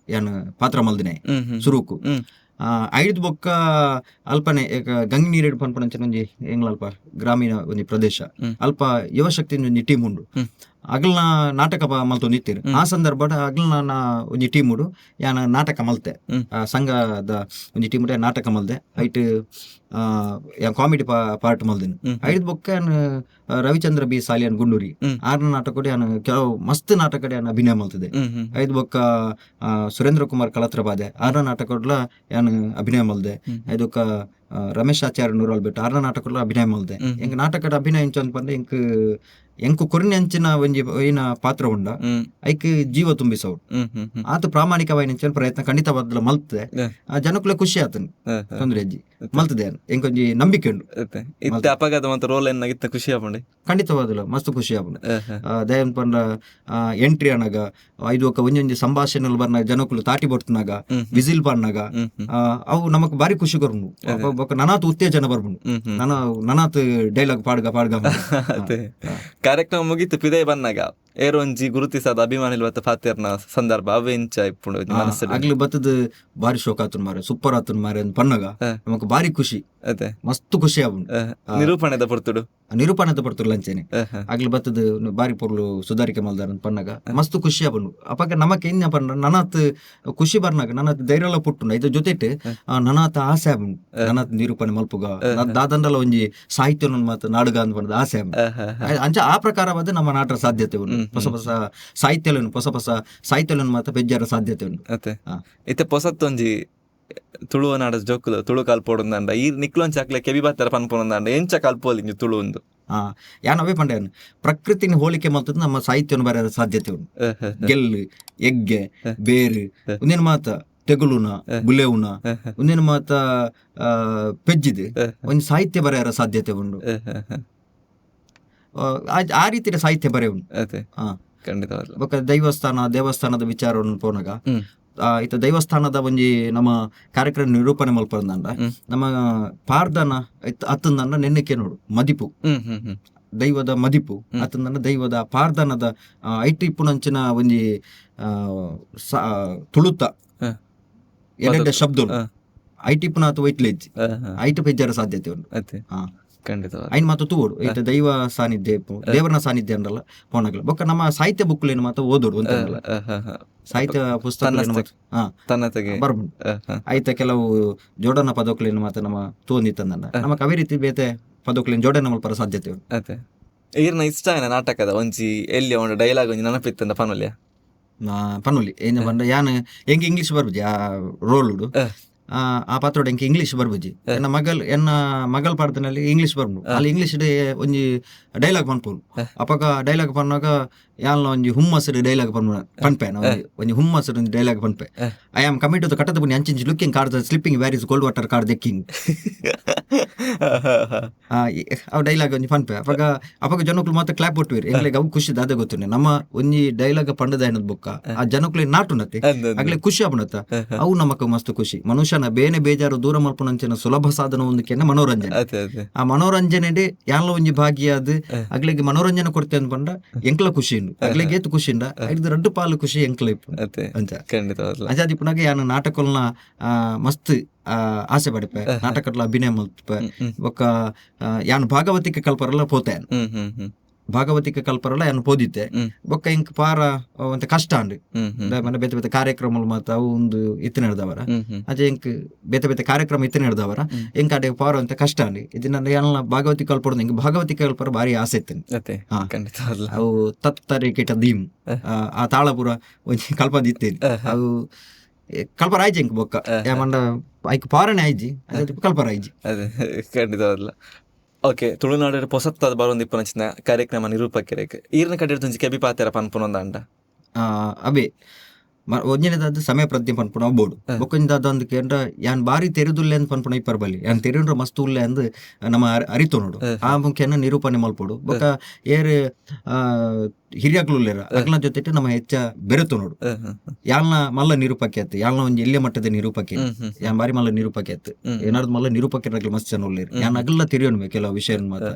ಯಾನ್ ಪಾತ್ರ ಮಲ್ದಿನೆ ಸುರುಕು ಐದು ಬೊಕ್ಕ ಅಲ್ಪನೆ ಗಂಗಿ ನೀರು ಪನ್ಪನಂಚನ ಒಂಜಿ ಎಂಗ್ಲ ಅಲ್ಪ ಗ್ರಾಮೀಣ ಒಂಜಿ ಪ್ರದೇಶ ಅಲ್ಪ ಯುವಶಕ್ತಿ ಒಂಜಿ ಟೀಮ್ ಉಂಡು ಅಗಲ್ನ ನಾಟಕ ಮಲ್ತೊಂದಿತ್ತೀರು ಆ ಸಂದರ್ಭ ಅಗಲ್ನ ಒಂಜಿ ಟೀಮ್ ಉಡು ಯಾನ ನಾಟಕ ಮಲ್ತೆ ಸಂಘದ ಒಂಜಿ ಟೀಮ್ ಉಡು ನಾಟಕ ಮಲ್ದೆ ಐಟ್ ಕಾಮಿಡಿ ಪಾರ್ಟ್ ಮಲ್ದಿನ ಐದು ಬೊಕ್ಕ ರವಿಚಂದ್ರ ಬಿ ಸಾಲಿಯನ್ ಗುಂಡೂರಿ ಆರ್ನ ನಾಟಕ ಯಾನ್ ಕೆಲವು ಮಸ್ತ್ ನಾಟಕ ಯಾನ್ ಅಭಿನಯ ಮಲ್ತಿದೆ. ಐದು ಬೊಕ್ಕ ಸುರೇಂದ್ರ ಕುಮಾರ್ ಕಳತ್ರಬಾದೆ ಆರ್ನ ನಾಟಕ ಯಾನ್ ಅಭಿನಯ ಮಲ್ದೆ. ಐದಕ್ಕ ರಮೇಶ್ ಆಚಾರ್ಯ ನೂರಾಲ್ ಬಿಟ್ಟು ಆರ್ನ ನಾಟಕ ಅಭಿನಯ ಮಲ್ದೆ. ಎಂಕ್ ನಾಟಕದ ಅಭಿನಯ ಇಂಚ ಬಂದ್ರೆ ಎಂಕು ಕೊರಿನಿ ಅಂಚಿನ ಒಂಜಿ ಏನ ಪಾತ್ರ ಉಂಡ ಐಕ್ ಜೀವ ತುಂಬಿಸವ್ರು ಆತ ಪ್ರಾಮಾಣಿಕವಾಯಿನ ಪ್ರಯತ್ನ ಖಂಡಿತ ಬದಲ ಮಲ್ತದೆ ಜನಕ್ಕುಲೆ ಖುಷಿ ಆತನ್ ತೊಂದ್ರೆ ಅಜ್ಜಿ ಮಲ್ತದೆ ಎಂಕೊಂಜಿ ನಂಬಿಕೆ ಉಂಡು ಅಪಘಾತ ಮತ್ತು ರೋಲ್ ಏನಾಗಿತ್ತ ಖುಷಿ ಆಪಂಡೆ ಖಂಡಿತವಾದಲ್ಲ ಮಸ್ತ್ ಖುಷಿ ಆಪಂಡೆ ದಯನ್ ಪಂಡ ಎಂಟ್ರಿ ಅನ್ನಾಗ ಐದು ಒಕ್ಕ ಒಂಜೊಂಜಿ ಸಂಭಾಷಣೆ ಬರ್ನಾಗ ಜನಕ್ಕುಲು ತಾಟಿ ಬಡ್ತನಾಗ ವಿಸಿಲ್ ಪನ್ನಾಗ ಅವು ನಮಕ್ ಬಾರಿ ಖುಷಿ ಕೊರ್ನು ನನಾತ್ ಉತ್ತೇಜನ ಬರ್ಬುಂಡು ನನಾತ್ ಡೈಲಾಗ್ ಪಾಡ್ಗ ಕಾರ್ಯಕ್ರಮ ಮುಗಿತು ಪಿದೆ ಬನ್ನಾಗ ಏರೊಂಜಿ ಗುರುತಿಸಾದ ಅಭಿಮಾನಿಲ್ ಬತ್ತ ಫಾತಿರ್ನ ಸಂದರ್ಭ ಅವೆಂಚ ಇಪ್ಪುಂಡು ಆಗ್ಲಿ ಬತ್ತದ ಬಾರಿ ಶೋಕ ಆತನ್ ಮಾರೆ ಸೂಪರ್ ಆತನ್ ಮಾರೆ ಅಂತ ಪನ್ನಗ ನಮಕ್ ಬಾರಿ ಖುಷಿ ಮಸ್ತ್ ಖುಷಿ ಆಗುಂಡು. ನಿರೂಪಣೆದ ಪೊರ್ತುಡು ಲಂಚೆನೆ ಆಗ್ಲಿ ಬತ್ತದ ಬಾರಿ ಪೊರ್ಲು ಸುಧಾರಿಕೆ ಮಲ್ದಾರ ಅಂತ ಪನ್ನಗ ಮಸ್ತ್ ಖುಷಿ ಆಗುಂಡು. ಅಪಗ ನಮಕ್ ಏನ್ ಪಂಡ ನನಾತ್ ಖುಷಿ ಬರ್ನಾಗ ನನಾತ್ ಧೈರ್ಯ ಪುಟ್ಟುಂಡು ಇದ್ರ ಜೊತೆಟ್ ನನಾತ್ ಆಸೆ ಆಗುಂಡು ನನಾತ್ ನಿರೂಪಣೆ ಮಲ್ಪುಗ ದಾದಂಡಲ ಒಂಜಿ ಸಾಹಿತ್ಯ ಮಾತು ನಾಡುಗ ಅಂತ ಬಂದ ಆಸೆ ಅಂಚ ಆ ಪ್ರಕಾರವಾದ ನಮ್ಮ ನಾಟಕ ಸಾಧ್ಯತೆ ಉಂಟು. ಹೊಸ ಹೊಸ ಸಾಹಿತ್ಯలను ಹೊಸ ಹೊಸ ಸಾಹಿತ್ಯలను ಮಾತ್ರ ಬೆಜ್ಜಾರ ಸಾಧ್ಯತೆ ಉಂಟು. ಇತ್ತೆ ಪೊಸತ್ತೊಂಜಿ ತುಳುವ ನಾಡ ಜೋಕುಲು ತುಳು ಕಲ್ಪೋಡುಂದಂಡ ಈ ನಿಕ್ಲೊಂಚ ಹಾಕ್ಲೆ ಕೆವಿ ಬಾತ್ತರ ಪನ್ಪುನಂದಂಡ ಎಂಚ ಕಲ್ಪೋಲಿ ತುಳು ಒಂದು ಯಾನವೇ ಪಂಡ ಪ್ರಕೃತಿನ ಹೋಲಿಕೆ ಮಲ್ತದ ನಮ್ಮ ಸಾಹಿತ್ಯವನ್ನು ಬರೆದ ಸಾಧ್ಯತೆ ಉಂಟು. ಗೆಲ್ಲು ಎಗ್ಗೆ ಬೇರು ಒಂದಿನ ಮಾತ ತೆಗುಲುನ ಬುಲೆವುನ ಒಂದಿನ ಮಾತ ಪೆಜ್ಜಿದೆ ಒಂದು ಸಾಹಿತ್ಯ ಬರೆಯರ ಸಾಧ್ಯತೆ ಉಂಟು. ಆ ರೀತಿಯ ಸಾಹಿತ್ಯ ಬರೆ ಉಂಟು. ದೇವಸ್ಥಾನದ ವಿಚಾರವನ್ನು ಪೋನಾಗ ಇತ್ತ ದೇವಸ್ಥಾನದ ಒಂಜಿ ನಮ್ಮ ಕಾರ್ಯಕ್ರಮ ನಿರೂಪಣೆ ಮಲ್ಪಂದ ನಮ್ಮ ಪಾರ್ದನ ಅತ್ತಂದ ನೆನ್ನಕ್ಕೆ ನೋಡು ಮದಿಪು ದೈವದ ಮದಿಪು ಅತ್ತಂದ ದೈವದ ಪಾರ್ದನದ ಐಟಿ ಪುಣಂಚಿನ ಒಂಜಿ ತುಳುತ್ತ ಎರಡ ಶಬ್ದ ಐಟಿ ಪುನಾತ್ ವೈಟ್ಲೆಜ್ ಐಟಿ ಪೆಜ್ಜರ ಸಾಧ್ಯತೆ ಉಂಟು. ಐನ್ ಮಾತು ತೂಡು ಐತ ದೈವ ಸಾನ್ನಿಧ್ಯ ದೇವರನ ಸಾನ್ನಿಧ್ಯ ಅಂಡಲ್ಲ ಪೋನಗ್ಲ ಬೊಕ್ಕ ನಮ್ಮ ಸಾಹಿತ್ಯ ಬುಕ್ಲೇನು ಮಾತ ಓದೋಡು ಅಂತ ಸಾಹಿತ್ಯ ಪುಸ್ತಕ ಬರ್ಬುಂಡು. ಐತ ಕೆಲವು ಜೋಡನ ಪದಕಲೇನು ಮಾತ ನಮ್ಮ ತೂಂದಿತ್ತಂದ ನಮಕ್ ಅವೇ ರೀತಿ ಬೇತೆ ಪದಕಲೇನು ಜೋಡನ ಮಲ್ಪರ ಸಾಧ್ಯತೆ ಉಂಟು. ಈರ್ನ ಇಷ್ಟ ನಾಟಕದ ಒಂಜಿ ಎಲ್ಲಿ ಒಂದು ಡೈಲಾಗ್ ಒಂಜಿ ನೆನಪಿತ್ತಂದ ಪನುಲಿ ಏನ ಬಂದ ಯಾನ್ ಹೆಂಗೆ ಇಂಗ್ಲಿಷ್ ಬರ್ಬುಜಿ ಆ ರೋಲ್ ಆ ಪಾತ್ರೋಡ್ ಎಂಕ್ ಇಂಗ್ಲಿಷ್ ಬರ್ಬುಜಿ ಎನ್ನ ಮಗಲ್ ಪಾಡ್ದನಲ್ಲಿ ಇಂಗ್ಲಿಷ್ ಬರ್ಬು ಅಲ್ಲಿ ಇಂಗ್ಲಿಷ್ ಒಂಜಿ ಡೈಲಾಗ್ ಪನ್ಪುನು ಅಪಗ ಡೈಲಾಗ್ ಪನ್ನಾಗ ಯಾಲ್ನ ಒಂಜಿ ಹುಮ್ಮಸ್ಡ್ ಡೈಲಾಗ್ ಪನ್ಪೆ ಒಂಜಿ ಹುಮ್ಮಸ್ಡ್ ಒಂಜಿ ಡೈಲಾಗ್ ಪನ್ಪೆ I am coming to the ಕಟ್ಟದ ಬುನಿ ಅಂಚಿಂಚಿ looking card slipping where is cold water card decking ಅವ್ ಡೈಲಾಗ್ ಒಂಜಿ ಪನ್ಪೆ ಅಪಗ ಜನಕ್ಕಳು ಮಾತ್ರ ಕ್ಲಾಪ್ ಕೊಟ್ಟುವಿರಿ ಎಂಗ್ಲೆಗ್ ಅವು ಖುಷಿ ಅದೇ ಗೊತ್ತುನೆ ನಮ್ಮ ಒಂಜಿ ಡೈಲಾಗ್ ಪಂಡದ ಏನದ್ ಬೊಕ್ಕ ಆ ಜನಕ್ಕಳು ನಾಟುನತ್ತೆ ಆಗ್ಲೇ ಖುಷಿ ಆಪುನತ್ತ ಅವು ನಮಕ್ ಮಸ್ತ್ ಖುಷಿ. ಮನುಷ್ಯನ ಬೇನೆ ಬೇಜಾರು ದೂರ ಮಲ್ಪುನಂಚಿನ ಸುಲಭ ಸಾಧನ ಒಂದಕ್ಕೆ ಮನೋರಂಜನೆ. ಆ ಮನೋರಂಜನೆ ಯಾನ್ಲ ಒಂಜಿ ಭಾಗಿಯಾದ ಅಗ್ಲಿಗೆ ಮನೋರಂಜನೆ ಕೊಡ್ತೆ ಅಂತ ಪಂಡ ಎಂಕ್ಲ ಖುಷಿ ಉಂಡು ಅಗ್ಲಿಗೆ ಏತು ಖುಷಿ ಉಂಡ ಐದು ರಡ್ಡು ಪಾಲು ಖುಷಿ ಎಂಕ್ಲ ಇಪ್ಪು ಅಂಚ ಅಂಚಾದಿ ಪುನಗ ಯಾನು ನಾಟಕಲ್ನ ಮಸ್ತ್ ಆಸೆ ಪಡಿಪೆ ನಾಟಕಡ್ಲ ಅಭಿನಯ ಮಲ್ಪೆ ಬೊಕ್ಕ ಯಾನು ಭಾಗವತಿಕೆ ಕಲ್ಪರಲ್ಲ ಪೋತೆ ಭಾಗವತಿಕ ಕಲ್ಪರಲ್ಲ ಏನು ಪೋದಿತ್ತೆ ಹ್ಮ್. ಬೊಕ್ಕ ಇಂಕ್ ಪಾರ ಒಂತೆ ಕಷ್ಟ ಅಂಡ್ ಮನೆ ಬೇತೆ ಬೇತೆ ಕಾರ್ಯಕ್ರಮ ಮಾತ ಅವು ಒಂದು ಇತ್ತು ನಡೆದವರ ಅಜೆ ಇಂಕ್ ಬೇತೆ ಬೇತೆ ಕಾರ್ಯಕ್ರಮ ಇತ್ತು ನಡೆದವರ ಇಂಕ್ ಅಡೆ ಪಾರ ಅಂತ ಕಷ್ಟ ಅಂಡಿ ಇದನ್ನ ಎಲ್ಲ ಭಾಗವತಿ ಕಲ್ಪಡ ಇಂಕ್ ಭಾಗವತಿ ಕಲ್ಪರ ಬಾರಿ ಆಸೆ ಇತ್ತೇನೆ ಹಾ. ಅವು ತತ್ತರಿ ಕಿಟ ದೀಮ್ ಆ ತಾಳಪುರ ಒಂಜಿ ಕಲ್ಪದ ಇತ್ತೇನೆ ಅವು ಕಲ್ಪರ ಆಯ್ಜಿ ಇಂಕ್ ಬೊಕ್ಕ ಯಾಮಂಡ ಐಕ್ ಪಾರನೆ ಆಯ್ಜಿ ಅದೇ ಕಲ್ಪರ ಆಯ್ಜಿ ಅದೇ ಖಂಡಿತವಲ್ಲ. ಓಕೆ, ತುಳುನಾಡು ಪೊಸತ್ತಾದ ಬರೋಂದು ಇಪ್ಪನಂಚಿನ ಕಾರ್ಯಕ್ರಮ ನಿರೂಪಕರಿಗೆ ಈರ್ನ ಕಡೆ ತುಂಜಿ ಕೆಬಿ ಪಾತೆರ ಪನ್ಪುನೊಂದ ಅಂಡ ಅಬೇ ಒಂಜನೇದಾದ ಸಮಯ ಪ್ರಜ್ಞೆ ಪನ್ಪುಣ ಬೋಡು ಬೊಕ್ಕೊಂಜಾದ ಅಂದ್ ಕೇಂದ್ರ ಯಾನ್ ಬಾರಿ ತೆರೆದುಲ್ಲೆ ಅಂತ ಪನ್ಪುಣ ಇಪ್ಪರ್ ಬಲ್ಲಿ ಯಾನ್ ತೆರೆಂಡ್ರ ಮಸ್ತ್ ಉಲ್ಲೆ ಅಂದ್ ನಮ್ಮ ಅರಿತು ನೋಡು ಆ ಮುಖ್ಯನ ನಿರೂಪಣೆ ಮಲ್ಪೋಡು ಬೊಕ್ಕ ಏರ್ ಹಿರಿಯಾಗ್ಲುಲ್ಲೇರ ಅಗ್ಲ ಜೊತೆ ನಮ್ಮ ಹೆಚ್ಚ ಬೆರೆತು ನೋಡು ಯಾಲ್ನ ಮಲ್ಲ ನಿರೂಪಕ್ಕೆ ಆಯ್ತು ಯಾಲ್ನ ಒಂಜಿ ಎಲ್ಲೆ ಮಟ್ಟದ ನಿರೂಪಕ್ಕೆ ಯಾನ್ ಬಾರಿ ಮಲ್ಲ ನಿರೂಪಕ್ಕೆ ಆಯ್ತು ಏನಾದ್ರು ಮಲ್ಲ ನಿರೂಪಕರಾಗ್ಲಿ ಮಸ್ತ್ ಜನ ಉಳ್ಳೇರು ಯಾನ್ ಅಗಲ್ಲ ತಿರಿಯೋಣ್ಮೆ ಕೆಲವು ವಿಷಯ ಮಾತ್ರ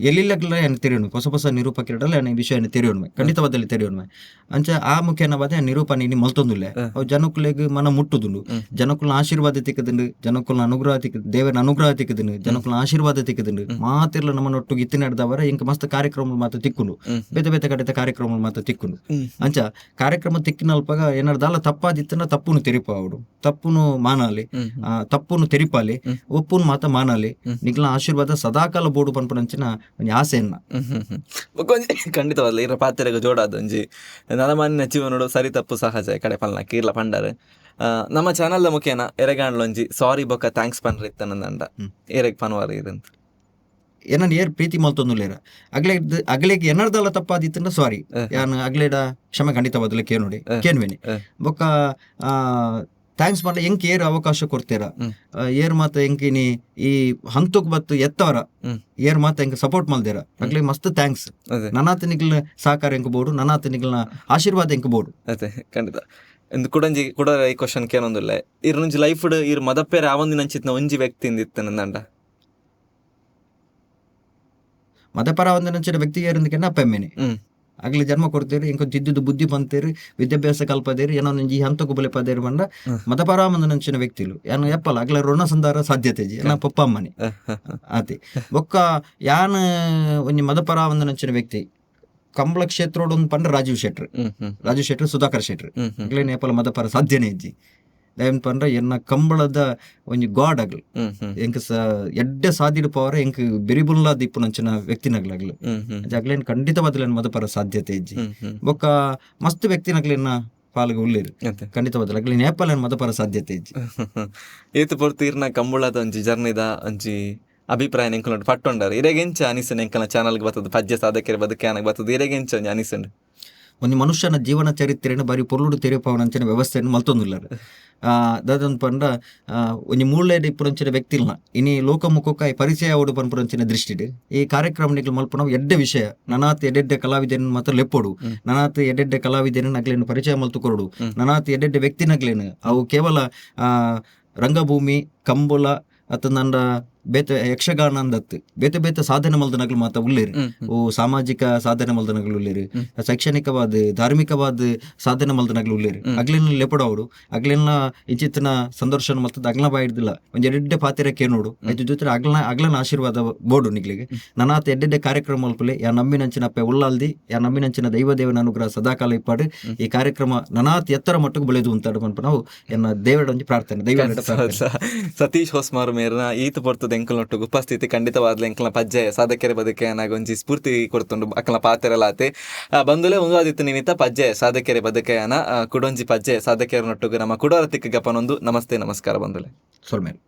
ಎಲ್ಲಿಲ್ಲಗಲ್ಲ ಏನು ತೆರೆಯೋಣ್ಮೆ ಹೊಸ ಹೊಸ ನಿರೂಪಕರಲ್ಲ ಏನು ವಿಷಯ ತೆರೆಯೋಣ್ಮೆ ಖಂಡಿತವಾದಲ್ಲಿ ತೆರೆಯೋಣ್ಮೆ ಅಂಚ ಆ ಮುಖ್ಯನವಾದ ನಿರೂಪಣೆ ಇನ್ನು ಮಲ್ತೊಂದುಲ್ಲೆ ಅವು ಜನಕ್ಕುಲೆಗ್ ಮನ ಮುಟ್ಟುದುಂಡು ಜನಕ್ಕುಲ್ನ ಆಶೀರ್ವಾದ ತಿಕ್ಕದುಂಡು ಜನಕ್ಕುಲ್ನ ಅನುಗ್ರಹ ತಿಕ್ಕದು ದೇವರ ಅನುಗ್ರಹ ತಿಕ್ಕದುಂಡು ಜನಕ್ಕುಲ್ನ ಆಶೀರ್ವಾದ ತಿಕ್ಕದುಂಡು ಮಾತಿರ್ಲ ನಮ್ಮನ್ನೊಟ್ಟಿಗೆ ಇತ್ತು ನಡೆದವರ ಇಂಕ ಮಸ್ತ್ ಕಾರ್ಯಕ್ರಮ ಮಾತ್ರ ತಿಕ್ಕುಂಡು ಬೇತೆ ಬೇತೆ ಕಡೆ ಕಾರ್ಯಕ್ರಮ ಮಾತ್ರ ತಿಕ್ಕುಂಡು ಅಂಚ ಕಾರ್ಯಕ್ರಮ ತಿಕ್ಕಿನಲ್ಪಾಗ ಏನಾರ್ದಾಲ ತಪ್ಪಾದಿತ್ತನ ತಪ್ಪುನು ತೆರಿಪ ಅವಡು ತಪ್ಪುನು ಮಾನಾಲಿ ತಪ್ಪುನು ತೆರಿಪಾಲಿ ಒಪ್ಪುನು ಮಾತ ಮಾನಾಲಿ ನಿಗ್ಲ ಆಶೀರ್ವಾದ ಸದಾಕಾಲ ಬೋಡು ಪನ್ಪುನಂಚಿನ ಒಂಜಿ ಆಸೆಯನ್ನ ಖಂಡಿತವಲ್ಲ ಇರ ಪಾತ್ರೆಗ ಜೋಡಾದ ಒಂಜಿ ನಲಮಾನ್ಯ ಜೀವನೋಡು ಸರಿ ತಪ್ಪು ಸಹಜ ಕಡೆ ಪಲ್ನ ಕೀರ್ಲ ಪಂಡಾರೆ ನಮ್ಮ ಚಾನಲ್ದ ಮುಖೇನ ಎರೆಗಾಂಡ್ಲೊಂಜಿ ಸಾರಿ ಬೊಕ್ಕ ಥ್ಯಾಂಕ್ಸ್ ಪನ್ರ ಇತ್ತನಂದ ಎರೆಗ್ ಪನ್ವಾರ ಇರಂತ ಏನನ್ ಏರ್ ಪ್ರೀತಿ ಮಲ್ತೊಂದುಲ್ಲೇರ ಅಗ್ಲೆಗ್ ಏನಾರ್ದಲ್ಲ ತಪ್ಪಾದಿತ್ತಂದ್ರ ಸಾರಿ ಯಾನ್ ಅಗ್ಲೇಡ ಕ್ಷಮೆ ಖಂಡಿತವಾದಲ್ಲ ಕೇನೋಡಿ ಕೇನ್ವೇನಿ ಬೊಕ್ಕ ಥ್ಯಾಂಕ್ಸ್ ಮಾಡ್ಲ ಎಂಕ್ ಏರ್ ಅವಕಾಶ ಕೊಡ್ತೀರ ಏರ್ ಮಾತ ಎಂಕಿನಿ ಈ ಹಂತಕ್ ಬತ್ತು ಎತ್ತವರ ಏರ್ ಮಾತ ಎಂಕ್ ಸಪೋರ್ಟ್ ಮಲ್ದೇರ ಅಗ್ಲೆ ಮಸ್ತ್ ಥ್ಯಾಂಕ್ಸ್ ನನಾತ ನಿಗ್ಲ ಸಹಕಾರ ಎಂಕ್ ಬೋಡು ನನಾತ ನಿಗ್ಲ ಆಶೀರ್ವಾದ ಎಂಕ್ ಬೋಡು ಅದೇ ಖಂಡಿತ ಎಂದು ಕುಡಂಜಿ ಕೂಡ ಈ ಕ್ವಶನ್ ಕೇನೊಂದುಲ್ಲೆ ಇರ್ನುಂಜಿ ಲೈಫ್ ಇರ್ ಮದಪ್ಪೇರ ಆವೊಂದಿನ ಅಂಚಿತ್ನ ಒಂಜಿ ವ್ಯಕ್ತಿ ಇಂದಿತ್ತನಂದ ಮತಪರ ಒಂದಿನ ವ್ಯಕ್ತಿಗೆ ಇರೋದಕ್ಕೆ ಅಪ್ಪೆಮ್ಮೆನೆ ಆಗ್ಲಿ ಜನ್ಮ ಕೊಡ್ತೀರಿ ಇಂಕ ಜಿದ್ದುದು ಬುದ್ಧಿ ಬಂತೇರಿ ವಿದ್ಯಾಭ್ಯಾಸ ಕಲ್ಪದೇರಿ ಏನೋ ಈ ಹಂತಕ್ಕೂ ಬಲೆ ಪದೇರಿ ಬಂದ ಮತಪರ ಮಂದಿನ ವ್ಯಕ್ತಿಲು ಯಾನು ಎಪ್ಪಲ್ಲ ಆಗ್ಲ ಋಣ ಸಂಧಾರ ಸಾಧ್ಯತೆ ಜಿ ನಾ ಪಪ್ಪ ಅಮ್ಮನಿ ಆತಿ ಬೊಕ್ಕ ಯಾನ್ ಒಂಜಿ ಮತಪರ ಒಂದಿನ ವ್ಯಕ್ತಿ ಕಂಬಳ ಕ್ಷೇತ್ರೋಡ್ ಒಂದು ಪಂಡ ರಾಜೀವ್ ಶೆಟ್ರ್ ಸುಧಾಕರ್ ಶೆಟ್ರ್ ಆಗ್ಲೇನೆ ಎಪ್ಪಲ್ಲ ಮತಪರ ಸಾಧ್ಯನೇ ಇಜ್ಜಿ ದಯನ್ ಪಂಡ್ರ ಎನ್ನ ಕಂಬಳದ ಒಂಜಿ ಗಾಡ್ ಆಗ್ಲು ಎಂಕ್ ಎಡ್ಡೆ ಸಾದಿಡ್ ಪವರ ಎಂಕ್ ಬೆರಿಬುಲ್ಲ ದಿಪ್ಪು ನಂಚಿನ ವ್ಯಕ್ತಿನಗ್ಲಾಗ್ಲು ಅಗ್ಲೇನ್ ಖಂಡಿತವಾದ್ಲೇನ್ ಮದಪರ ಸಾಧ್ಯತೆ ಇಜ್ಜಿ ಬೊಕ್ಕ ಮಸ್ತ್ ವ್ಯಕ್ತಿನಗ್ಲೇನ ಪಾಲ್ಗೆ ಉಳ್ಳೇರು ಖಂಡಿತವಾದ ಅಗ್ಲೇನ್ ಏಪಲ್ ಮದಪರ ಸಾಧ್ಯತೆ ಇಜ್ಜಿ ಏತು ಪೊರ್ತೀರ್ನ ಕಂಬಳದ ಒಂಜಿ ಜರ್ನಿದ ಒಂಜಿ ಅಭಿಪ್ರಾಯ ಎಂಕಲ್ ಪಟ್ಟೊಂಡಾರ ಇರೆಗೆಂಚ ಅನಿಸನ್ ಎಂಕಲ್ನ ಚಾನಲ್ಗೆ ಬರ್ತದೆ ಪಜ್ಜೆ ಸಾಧಕರ ಬದುಕ್ಯಾನಗೆ ಬರ್ತದೆ ಇರೆಗೆಂಚ ಒಂಜಿ ಅನಿಸನ್ ಒಂದು ಮನುಷ್ಯನ ಜೀವನ ಚರಿತ್ರೆಯನ್ನು ಬಾರಿ ಪೊರ್ಲುಡು ತೆರೆಪವನಂಚಿನ ವ್ಯವಸ್ಥೆಯನ್ನು ಮಲ್ತೊಂದುಲ್ಲಾರ ದಾದಂದು ಪಂಡ ಒಂಜಿ ಮೂಳೆಡ್ ಇಪ್ಪುರಂಚಿನ ವ್ಯಕ್ತಿಲ್ನ ಇನಿ ಲೋಕಮುಖಕ್ಕಾಯಿ ಪರಿಚಯ ಓಡು ಪನ್ಪುರಂಚಿನ ದೃಷ್ಟಿಡ್ ಈ ಕಾರ್ಯಕ್ರಮಗಳು ಮಲ್ಪನ ಎಡ್ಡೆ ವಿಷಯ ನನಾತ್ ಎಡ್ಡೆಡ್ಡೆ ಕಲಾವಿದೆಯನ್ನು ಮಾತ್ರ ಲೆಪ್ಪೋಡು ನನಾತ್ ಎಡ್ಡೆಡ್ಡೆ ಕಲಾವಿದೆಯನ್ನು ನಗ್ಲೇನು ಪರಿಚಯ ಮಲ್ತು ಕೊರಡು ನನಾತ್ ಎಡ್ಡೆಡ್ಡೆ ವ್ಯಕ್ತಿನಗ್ಲೇನು ಅವು ಕೇವಲ ರಂಗಭೂಮಿ ಕಂಬಳ ಅತ್ತ ನಂಡ ಬೇತೆ ಯಕ್ಷಗಾನ ಅಂದತ್ತು ಬೇತೆ ಬೇತೆ ಸಾಧನೆ ಮಲ್ದನಗಳು ಮಾತ ಉಳ್ಳೇರು ಓ ಸಾಮಾಜಿಕ ಸಾಧನೆ ಮಲ್ದನಗಳು ಉಳ್ಳೇರು ಶೈಕ್ಷಣಿಕವಾದ ಧಾರ್ಮಿಕವಾದ ಸಾಧನೆ ಮಲ್ದನಗಳು ಉಳ್ಳೇರು ಅಗ್ಲಿನ ಲೆಪಡ ಅವರು ಅಗ್ಲಿನ ಇಂಚಿತ್ತಿನ ಸಂದರ್ಶನ ಮಲ್ತದ ಅಗ್ಲ ಬಾಯಿಡ್ದಿಲ್ಲ ಒಂದ್ ಎಡ್ಡೆ ಪಾತಿರ ಕೇನೋಡು ಅದ್ರ ಜೊತೆ ಅಗ್ಲನ ಆಶೀರ್ವಾದ ಬೋರ್ಡು ನಿಗ್ಲಿಗೆ ನನಾತ ಎಡ್ಡೆ ಕಾರ್ಯಕ್ರಮ ಮಲ್ಪಲೆ ಯಾ ನಂಬಿನಂಚಿನ ಅಪ್ಪೆ ಉಳ್ಳಾಲ್ದಿ ಯಾ ನಂಬಿನಂಚಿನ ದೈವದೇವನ ಅನುಗ್ರಹ ಸದಾಕಾಲ ಇಪ್ಪಾಡು ಈ ಕಾರ್ಯಕ್ರಮ ನನಾತ್ ಎತ್ತರ ಮಟ್ಟಕ್ಕೆ ಬೆಳೆದು ಅಂತ ನಾವು ಎನ್ನ ದೇವರೊಂದು ಪ್ರಾರ್ಥನೆ ದೈವ ಸತೀಶ್ ಹೊಸ್ಮಾರು ಮೇರ್ನ ಈತ ಪೊರ್ತದ ಎಂಕಲ್ನೊಟ್ಟಿಗೆ ಉಪಸ್ಥಿತಿ ಖಂಡಿತವಾದ್ಲ ಎಂಕಲ್ನ ಪಜ್ಜೆ ಸಾಧಕರ ಬದುಕೆ ಏನಾಗ ಒಂಜಿ ಸ್ಫೂರ್ತಿ ಕೊಡ್ತುಂಡು ಅಕ್ಕಲ ಪಾತೆರಲಾತೆ ಬಂದುಲೆ ಒಂದಾದಿತ್ತು ನಿಮಿತ್ತ ಪಜ್ಜೆ ಸಾಧಕರ ಬದುಕೆಯನ ಕುಡೊಂಜಿ ಪಜ್ಜೆ ಸಾಧಕರನೊಟ್ಟಿಗೆ ನಮ್ಮ ಕುಡೋರ ತಿಕ್ಕ ಗಪನೊಂದು ನಮಸ್ತೆ ನಮಸ್ಕಾರ ಬಂದುಲೆ ಸೊಲ್ಮೇಲೆ.